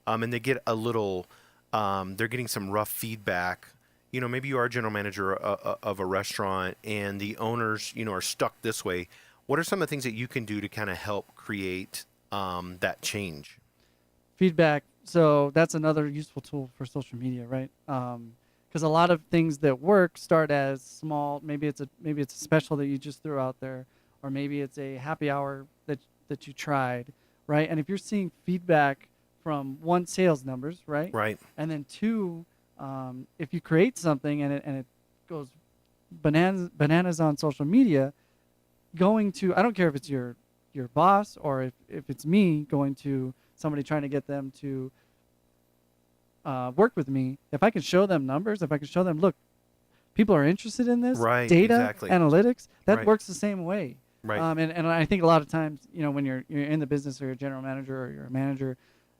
and they get a little, they're getting some rough feedback. Maybe you are a general manager of a restaurant and the owners, are stuck this way. What are some of the things that you can do to kind of help create that change? Feedback. So that's another useful tool for social media, right? Because a lot of things that work start as small. Maybe it's a special that you just threw out there, or maybe it's a happy hour that you tried, right? And if you're seeing feedback from one, sales numbers, right? Right. And then two, if you create something and it goes bananas on social media, going to, I don't care if it's your boss or if it's me going to somebody trying to get them to work with me, if I can show them numbers, if I can show them, look, people are interested in this, data, analytics, that works the same way. Right. And I think a lot of times, when you're in the business, or you're a general manager or you're a manager,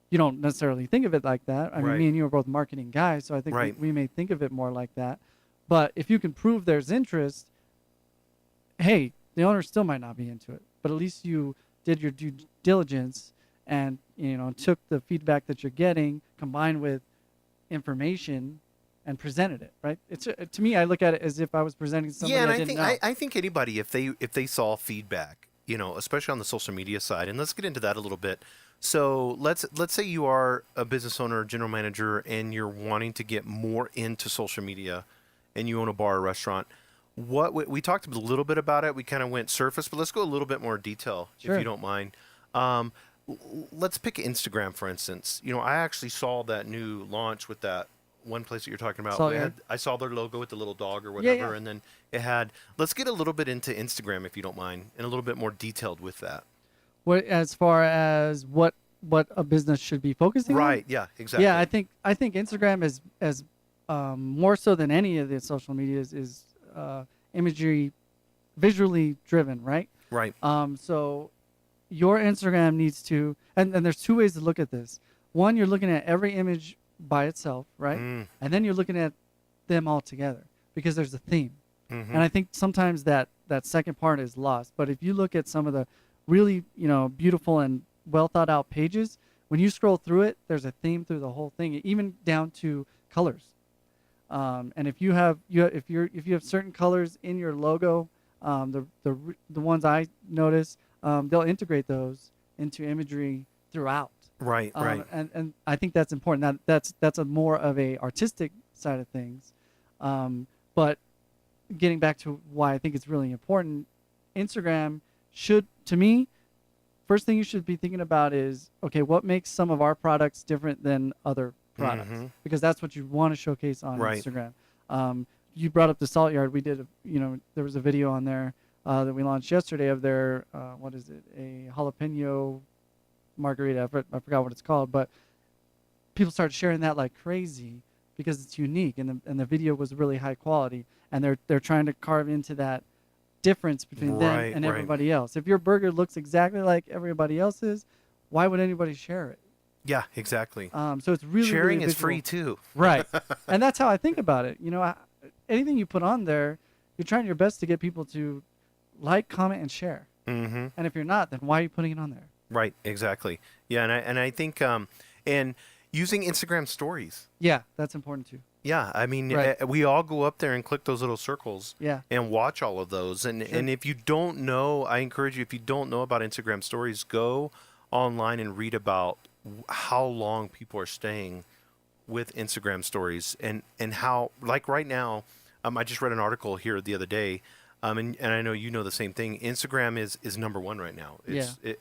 you don't necessarily think of it like that. I mean, me and you are both marketing guys, so I think we may think of it more like that. But if you can prove there's interest, hey, the owner still might not be into it, but at least you did your due diligence and took the feedback that you're getting, combined with information, and presented it, right? It's to me, I look at it as if I was presenting something. Yeah, and I didn't know. I think anybody, if they saw feedback, especially on the social media side, and let's get into that a little bit. So let's say you are a business owner, general manager, and you're wanting to get more into social media, and you own a bar or restaurant. What we talked a little bit about it. We kind of went surface, but let's go a little bit more detail, if you don't mind. Let's pick Instagram, for instance. I actually saw that new launch with that one place that you're talking about. I saw their logo with the little dog or whatever, and then it had. Let's get a little bit into Instagram, if you don't mind, and a little bit more detailed with that. What, as far as what a business should be focusing on? Right. Yeah. Exactly. Yeah, I think Instagram is as more so than any of the social medias is imagery, visually driven, right? Right. So your Instagram needs to, and there's two ways to look at this. One, you're looking at every image by itself, right? And then you're looking at them all together because there's a theme. And I think sometimes that second part is lost. But if you look at some of the really, beautiful and well thought out pages, when you scroll through it, there's a theme through the whole thing, even down to colors. And if you have certain colors in your logo, the ones I notice, they'll integrate those into imagery throughout. Right. Right. And I think that's important. That's a more of a artistic side of things. But getting back to why I think it's really important, Instagram should, to me, first thing you should be thinking about is, okay, what makes some of our products different than other products? Because that's what you want to showcase on Instagram. You brought up the Salt Yard. We did, there was a video on there that we launched yesterday of their, what is it, a jalapeno margarita. I forgot what it's called, but people started sharing that like crazy because it's unique, and the video was really high quality. and they're trying to carve into that difference between them and everybody else. If your burger looks exactly like everybody else's, why would anybody share it? Yeah, exactly. So it's really sharing really is free too. Right. And that's how I think about it. Anything you put on there, you're trying your best to get people to like, comment, and share. Mm-hmm. And if you're not, then why are you putting it on there? Right, exactly. Yeah, and I think and using Instagram stories. Yeah, that's important too. Yeah, I mean, we all go up there and click those little circles and watch all of those. And if you don't know, I encourage you, if you don't know about Instagram stories, go online and read about how long people are staying with Instagram stories and how, like right now, I just read an article here the other day, and I know you know the same thing. Instagram is number one right now.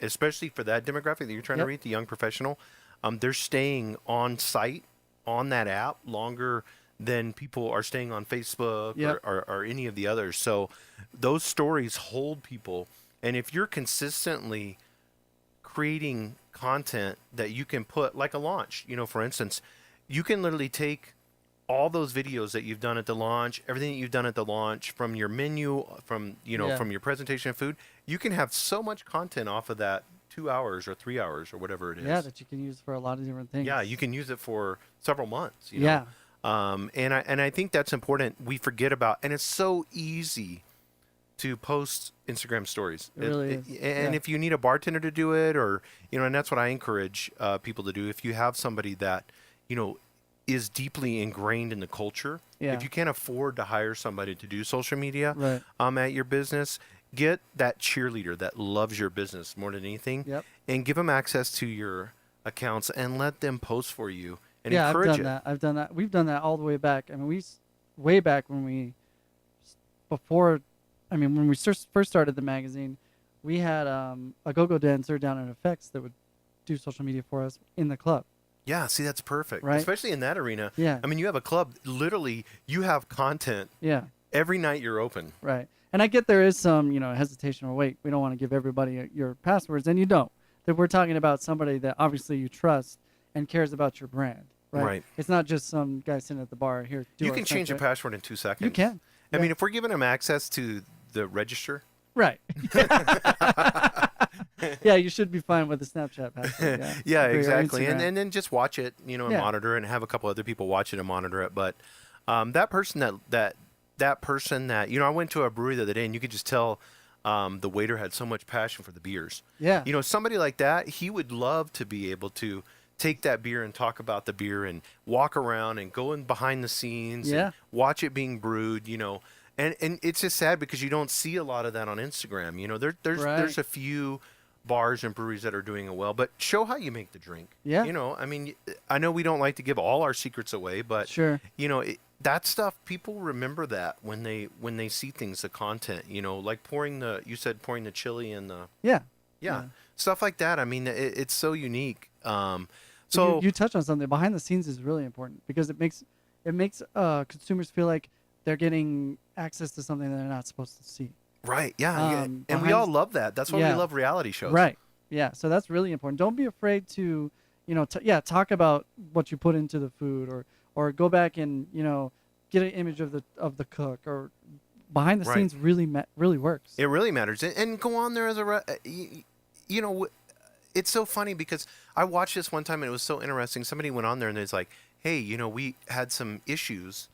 Especially for that demographic that you're trying to reach, the young professional. They're staying on site on that app longer than people are staying on Facebook or any of the others. So those stories hold people. And if you're consistently creating content that you can put, like a launch, for instance, you can literally take all those videos that you've done at the launch, everything that you've done at the launch, from your menu, from your presentation of food, you can have so much content off of that 2 hours or 3 hours or whatever it is. Yeah, that you can use for a lot of different things. Yeah, you can use it for several months. And I think that's important. We forget about, and it's so easy to post Instagram stories. It really is. And if you need a bartender to do it, or and that's what I encourage people to do. If you have somebody that is deeply ingrained in the culture, if you can't afford to hire somebody to do social media at your business, get that cheerleader that loves your business more than anything, and give them access to your accounts and let them post for you and encourage it. I've done that. We've done that all the way back. I mean, way back when we first started the magazine, we had a go-go dancer down at Effects that would do social media for us in the club. Yeah, see, that's perfect. Right? Especially in that arena. Yeah. I mean, you have a club, literally, you have content every night you're open. Right. And I get there is some, hesitation or wait, we don't want to give everybody your passwords, and you don't. That we're talking about somebody that obviously you trust and cares about your brand. Right. It's not just some guy sitting at the bar here. You can change your password in 2 seconds. You can. I mean, if we're giving them access to the register. Right. Yeah, you should be fine with the Snapchat password. Yeah, exactly. And then just watch it, and monitor it, and have a couple other people watch it and monitor it. But that person that I went to a brewery the other day, and you could just tell the waiter had so much passion for the beers. Yeah. Somebody like that, he would love to be able to take that beer and talk about the beer and walk around and go in behind the scenes and watch it being brewed, And it's just sad because you don't see a lot of that on Instagram. There's a few bars and breweries that are doing it well, but show how you make the drink. Yeah. I mean, I know we don't like to give all our secrets away, but sure. That stuff, people remember that when they see things, the content, like pouring the chili and the stuff like that. I mean, it's so unique. So you touch on something. Behind the scenes is really important because it makes consumers feel like they're getting access to something they're not supposed to see. Right. Yeah. And we all love that. That's why we love reality shows. Right. Yeah. So that's really important. Don't be afraid to, talk about what you put into the food, or go back and get an image of the cook, or behind the scenes really works. It really matters. And go on there as it's so funny because I watched this one time and it was so interesting. Somebody went on there and it's like, hey, we had some issues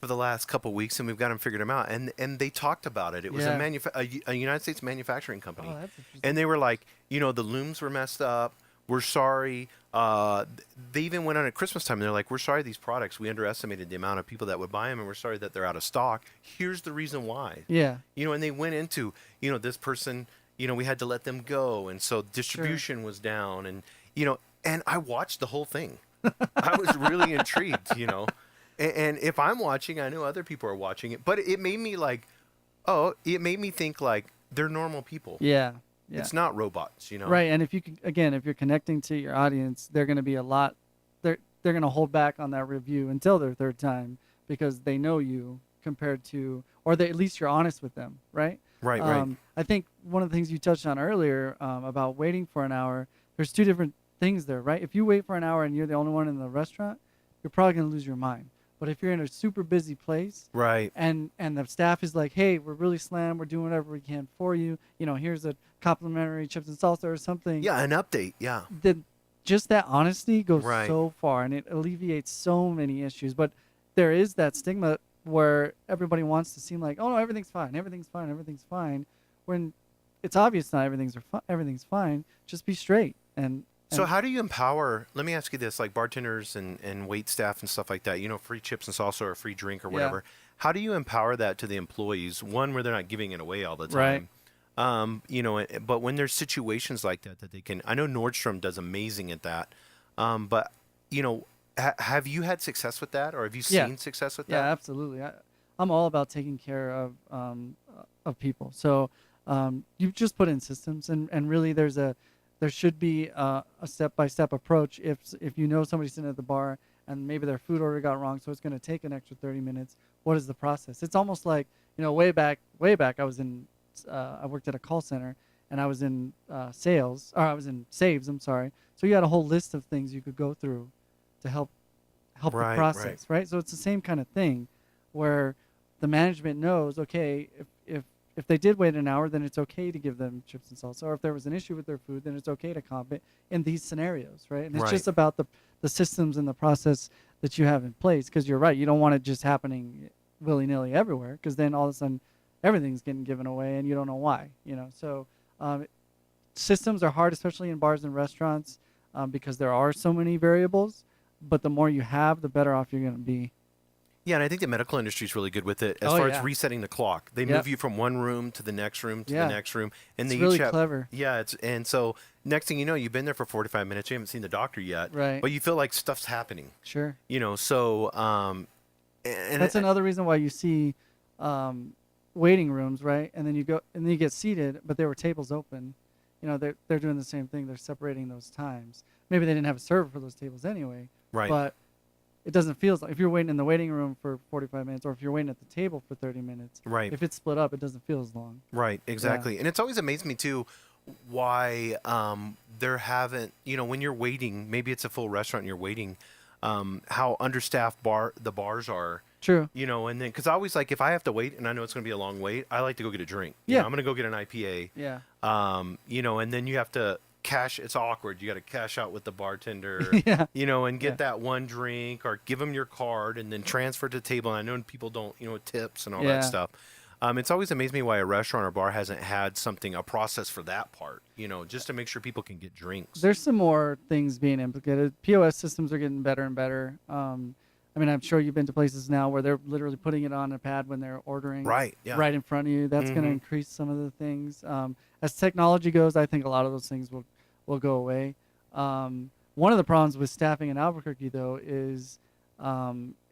for the last couple of weeks and we've got them figured them out. And they talked about it. It was a United States manufacturing company. Oh, that's interesting. And they were like, the looms were messed up. We're sorry. They even went on at Christmas time and they're like, we're sorry these products, we underestimated the amount of people that would buy them and we're sorry that they're out of stock. Here's the reason why. Yeah. And they went into, this person, we had to let them go. And so distribution was down and I watched the whole thing. I was really intrigued, and if I'm watching, I know other people are watching it, but it made me it made me think like they're normal people. Yeah. Yeah. It's not robots, Right, and if you're connecting to your audience, they're going to be they're going to hold back on that review until their third time because they know you compared to, or at least you're honest with them, right? Right. I think one of the things you touched on earlier about waiting for an hour, there's two different things there, right? If you wait for an hour and you're the only one in the restaurant, you're probably going to lose your mind. But if you're in a super busy place, right, and the staff is like, hey, we're really slammed, we're doing whatever we can for you, here's a complimentary chips and salsa or something. yeah, an update, yeah, Then just that honesty goes right. so far, and it alleviates so many issues. But there is that stigma where everybody wants to seem like, oh no, everything's fine, when it's obvious not everything's fine. Just be straight. So how do you empower, let me ask you this, like bartenders and wait staff and stuff like that, free chips and salsa or a free drink or whatever. Yeah. How do you empower that to the employees? One, where they're not giving it away all the time. Right. But when there's situations like that they can, I know Nordstrom does amazing at that. But, have you had success with that, or have you seen success with that? Yeah, absolutely. I'm all about taking care of people. So you just put in systems, and really there should be a step-by-step approach. If somebody's sitting at the bar and maybe their food order got wrong, so it's going to take an extra 30 minutes. What is the process? It's almost like, way back I was I worked at a call center, and I was in sales, or I was in saves, I'm sorry. So you had a whole list of things you could go through to help the process, right? So it's the same kind of thing where the management knows, okay, if they did wait an hour, then it's okay to give them chips and salsa. Or if there was an issue with their food, then it's okay to comp it in these scenarios, right? And it's just about the systems and the process that you have in place, because you're right. You don't want it just happening willy-nilly everywhere, because then all of a sudden everything's getting given away and you don't know why, So systems are hard, especially in bars and restaurants, because there are so many variables. But the more you have, the better off you're going to be. Yeah, and I think the medical industry is really good with it as far as resetting the clock. They move you from one room to the next room to the next room, and it's they really each have, clever. Yeah, and so next thing you know, you've been there for 45 minutes. You haven't seen the doctor yet, right? But you feel like stuff's happening. Sure. So and that's another reason why you see waiting rooms, right? And then you go and then you get seated, but there were tables open. They're doing the same thing. They're separating those times. Maybe they didn't have a server for those tables anyway. Right. But it doesn't feel like, if you're waiting in the waiting room for 45 minutes, or if you're waiting at the table for 30 minutes, right? If it's split up, it doesn't feel as long. Right. Exactly. Yeah. And it's always amazed me too why there haven't, when you're waiting, maybe it's a full restaurant and you're waiting, how understaffed the bars are. True. And then, because I always like, if I have to wait and I know it's going to be a long wait, I like to go get a drink. Yeah. I'm going to go get an IPA. Yeah. And then you have to cash. It's awkward. You got to cash out with the bartender, and get that one drink, or give them your card and then transfer to the table. And I know people don't, tips and all that stuff. It's always amazed me why a restaurant or bar hasn't had a process for that part, just to make sure people can get drinks. There's some more things being implicated. POS systems are getting better and better. I'm sure you've been to places now where they're literally putting it on a pad when they're ordering right in front of you. That's going to increase some of the things. As technology goes, I think a lot of those things will go away. One of the problems with staffing in Albuquerque, though, is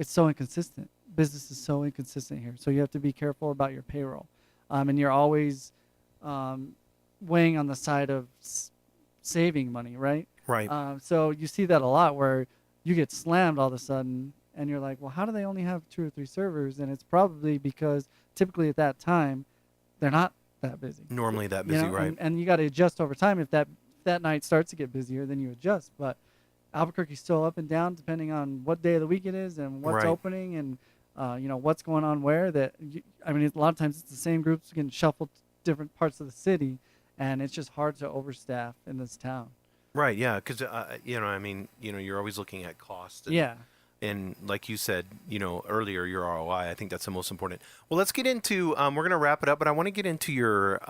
it's so inconsistent. Business is so inconsistent here. So you have to be careful about your payroll. And you're always weighing on the side of saving money, right? Right. So you see that a lot where you get slammed all of a sudden, and you're like, well, how do they only have 2 or 3 servers? And it's probably because typically at that time, they're not that busy. Normally that busy, right? And you got to adjust over time. If that night starts to get busier, then you adjust. But Albuquerque's still up and down depending on what day of the week it is and what's opening and what's going on where. A lot of times it's the same groups getting shuffled to different parts of the city, and it's just hard to overstaff in this town. Right. Yeah. Because you're always looking at cost. And like you said, earlier, your ROI, I think that's the most important. Well, let's get into, we're going to wrap it up, but I want to get into your,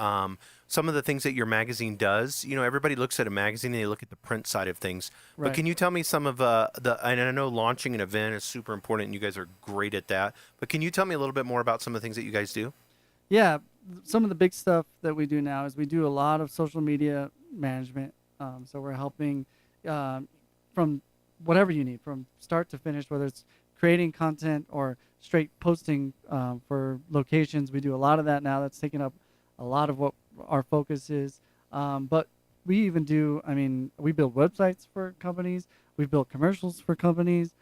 some of the things that your magazine does. Everybody looks at a magazine and they look at the print side of things. Right. But can you tell me some of and I know launching an event is super important and you guys are great at that, but can you tell me a little bit more about some of the things that you guys do? Yeah. Some of the big stuff that we do now is we do a lot of social media management. So we're helping from whatever you need, from start to finish, whether it's creating content or straight posting for locations. We do a lot of that now. That's taking up a lot of what our focus is. But we even do, we build websites for companies. We build commercials for companies.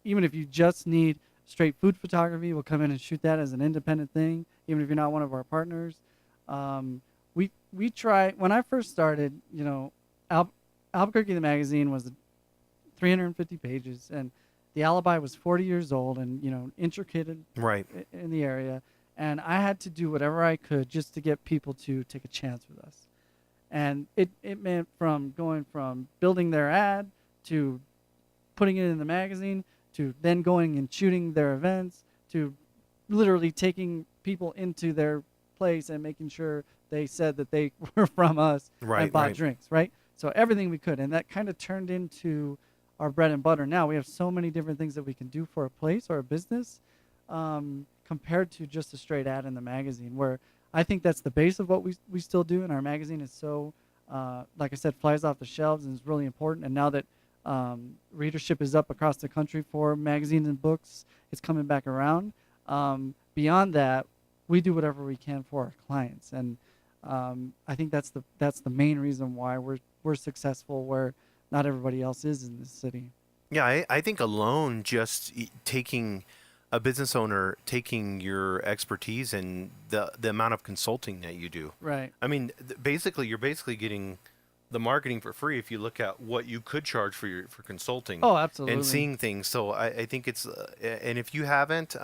Even if you just need straight food photography, we'll come in and shoot that as an independent thing, even if you're not one of our partners. We try, when I first started, Albuquerque the magazine was 350 pages, and the Alibi was 40 years old and, intricate Right. in the area. And I had to do whatever I could just to get people to take a chance with us. And it meant going from building their ad to putting it in the magazine to then going and shooting their events to literally taking people into their place and making sure they said that they were from us and bought drinks, right? So everything we could. And that kind of turned into our bread and butter. Now we have so many different things that we can do for a place or a business compared to just a straight ad in the magazine, where I think that's the base of what we still do. And our magazine is so, like I said, flies off the shelves and is really important. And now that readership is up across the country for magazines and books, it's coming back around. Beyond that, we do whatever we can for our clients. And I think that's the main reason why we're successful where not everybody else is in this city. Yeah, I think alone just taking a business owner, taking your expertise and the amount of consulting that you do. Right. I mean, you're basically getting the marketing for free if you look at what you could charge for consulting. Oh, absolutely. And seeing things. So I think it's, and if you haven't,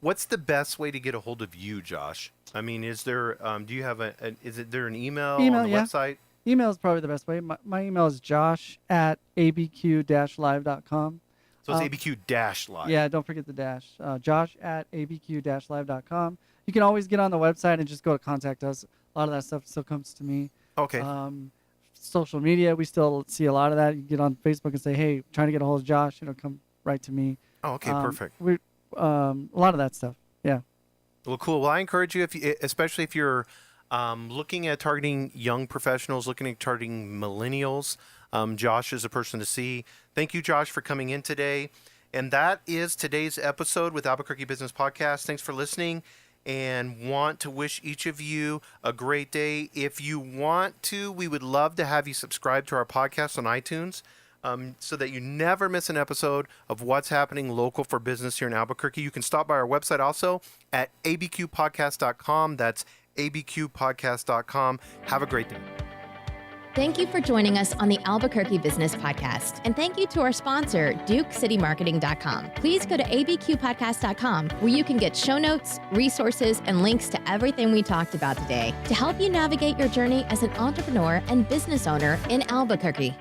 what's the best way to get a hold of you, Josh? I mean, is there, do you have is there an email on the website? Email is probably the best way. My email is josh@abq-live.com. So it's ABQ-Live. Yeah, don't forget the dash. Josh@abq-live.com. You can always get on the website and just go to contact us. A lot of that stuff still comes to me. Okay. Social media, we still see a lot of that. You get on Facebook and say, hey, trying to get a hold of Josh, come right to me. Oh, okay, perfect. A lot of that stuff. Yeah. Well, cool. Well, I encourage you, especially if you're looking at targeting young professionals, looking at targeting millennials, Josh is a person to see. Thank you, Josh, for coming in today. And that is today's episode with Albuquerque Business Podcast. Thanks for listening, and want to wish each of you a great day. If you want to, we would love to have you subscribe to our podcast on iTunes so that you never miss an episode of what's happening local for business here in Albuquerque. You can stop by our website also at abqpodcast.com. That's abqpodcast.com. Have a great day. Thank you for joining us on the Albuquerque Business Podcast. And thank you to our sponsor, DukeCityMarketing.com. Please go to abqpodcast.com, where you can get show notes, resources, and links to everything we talked about today to help you navigate your journey as an entrepreneur and business owner in Albuquerque.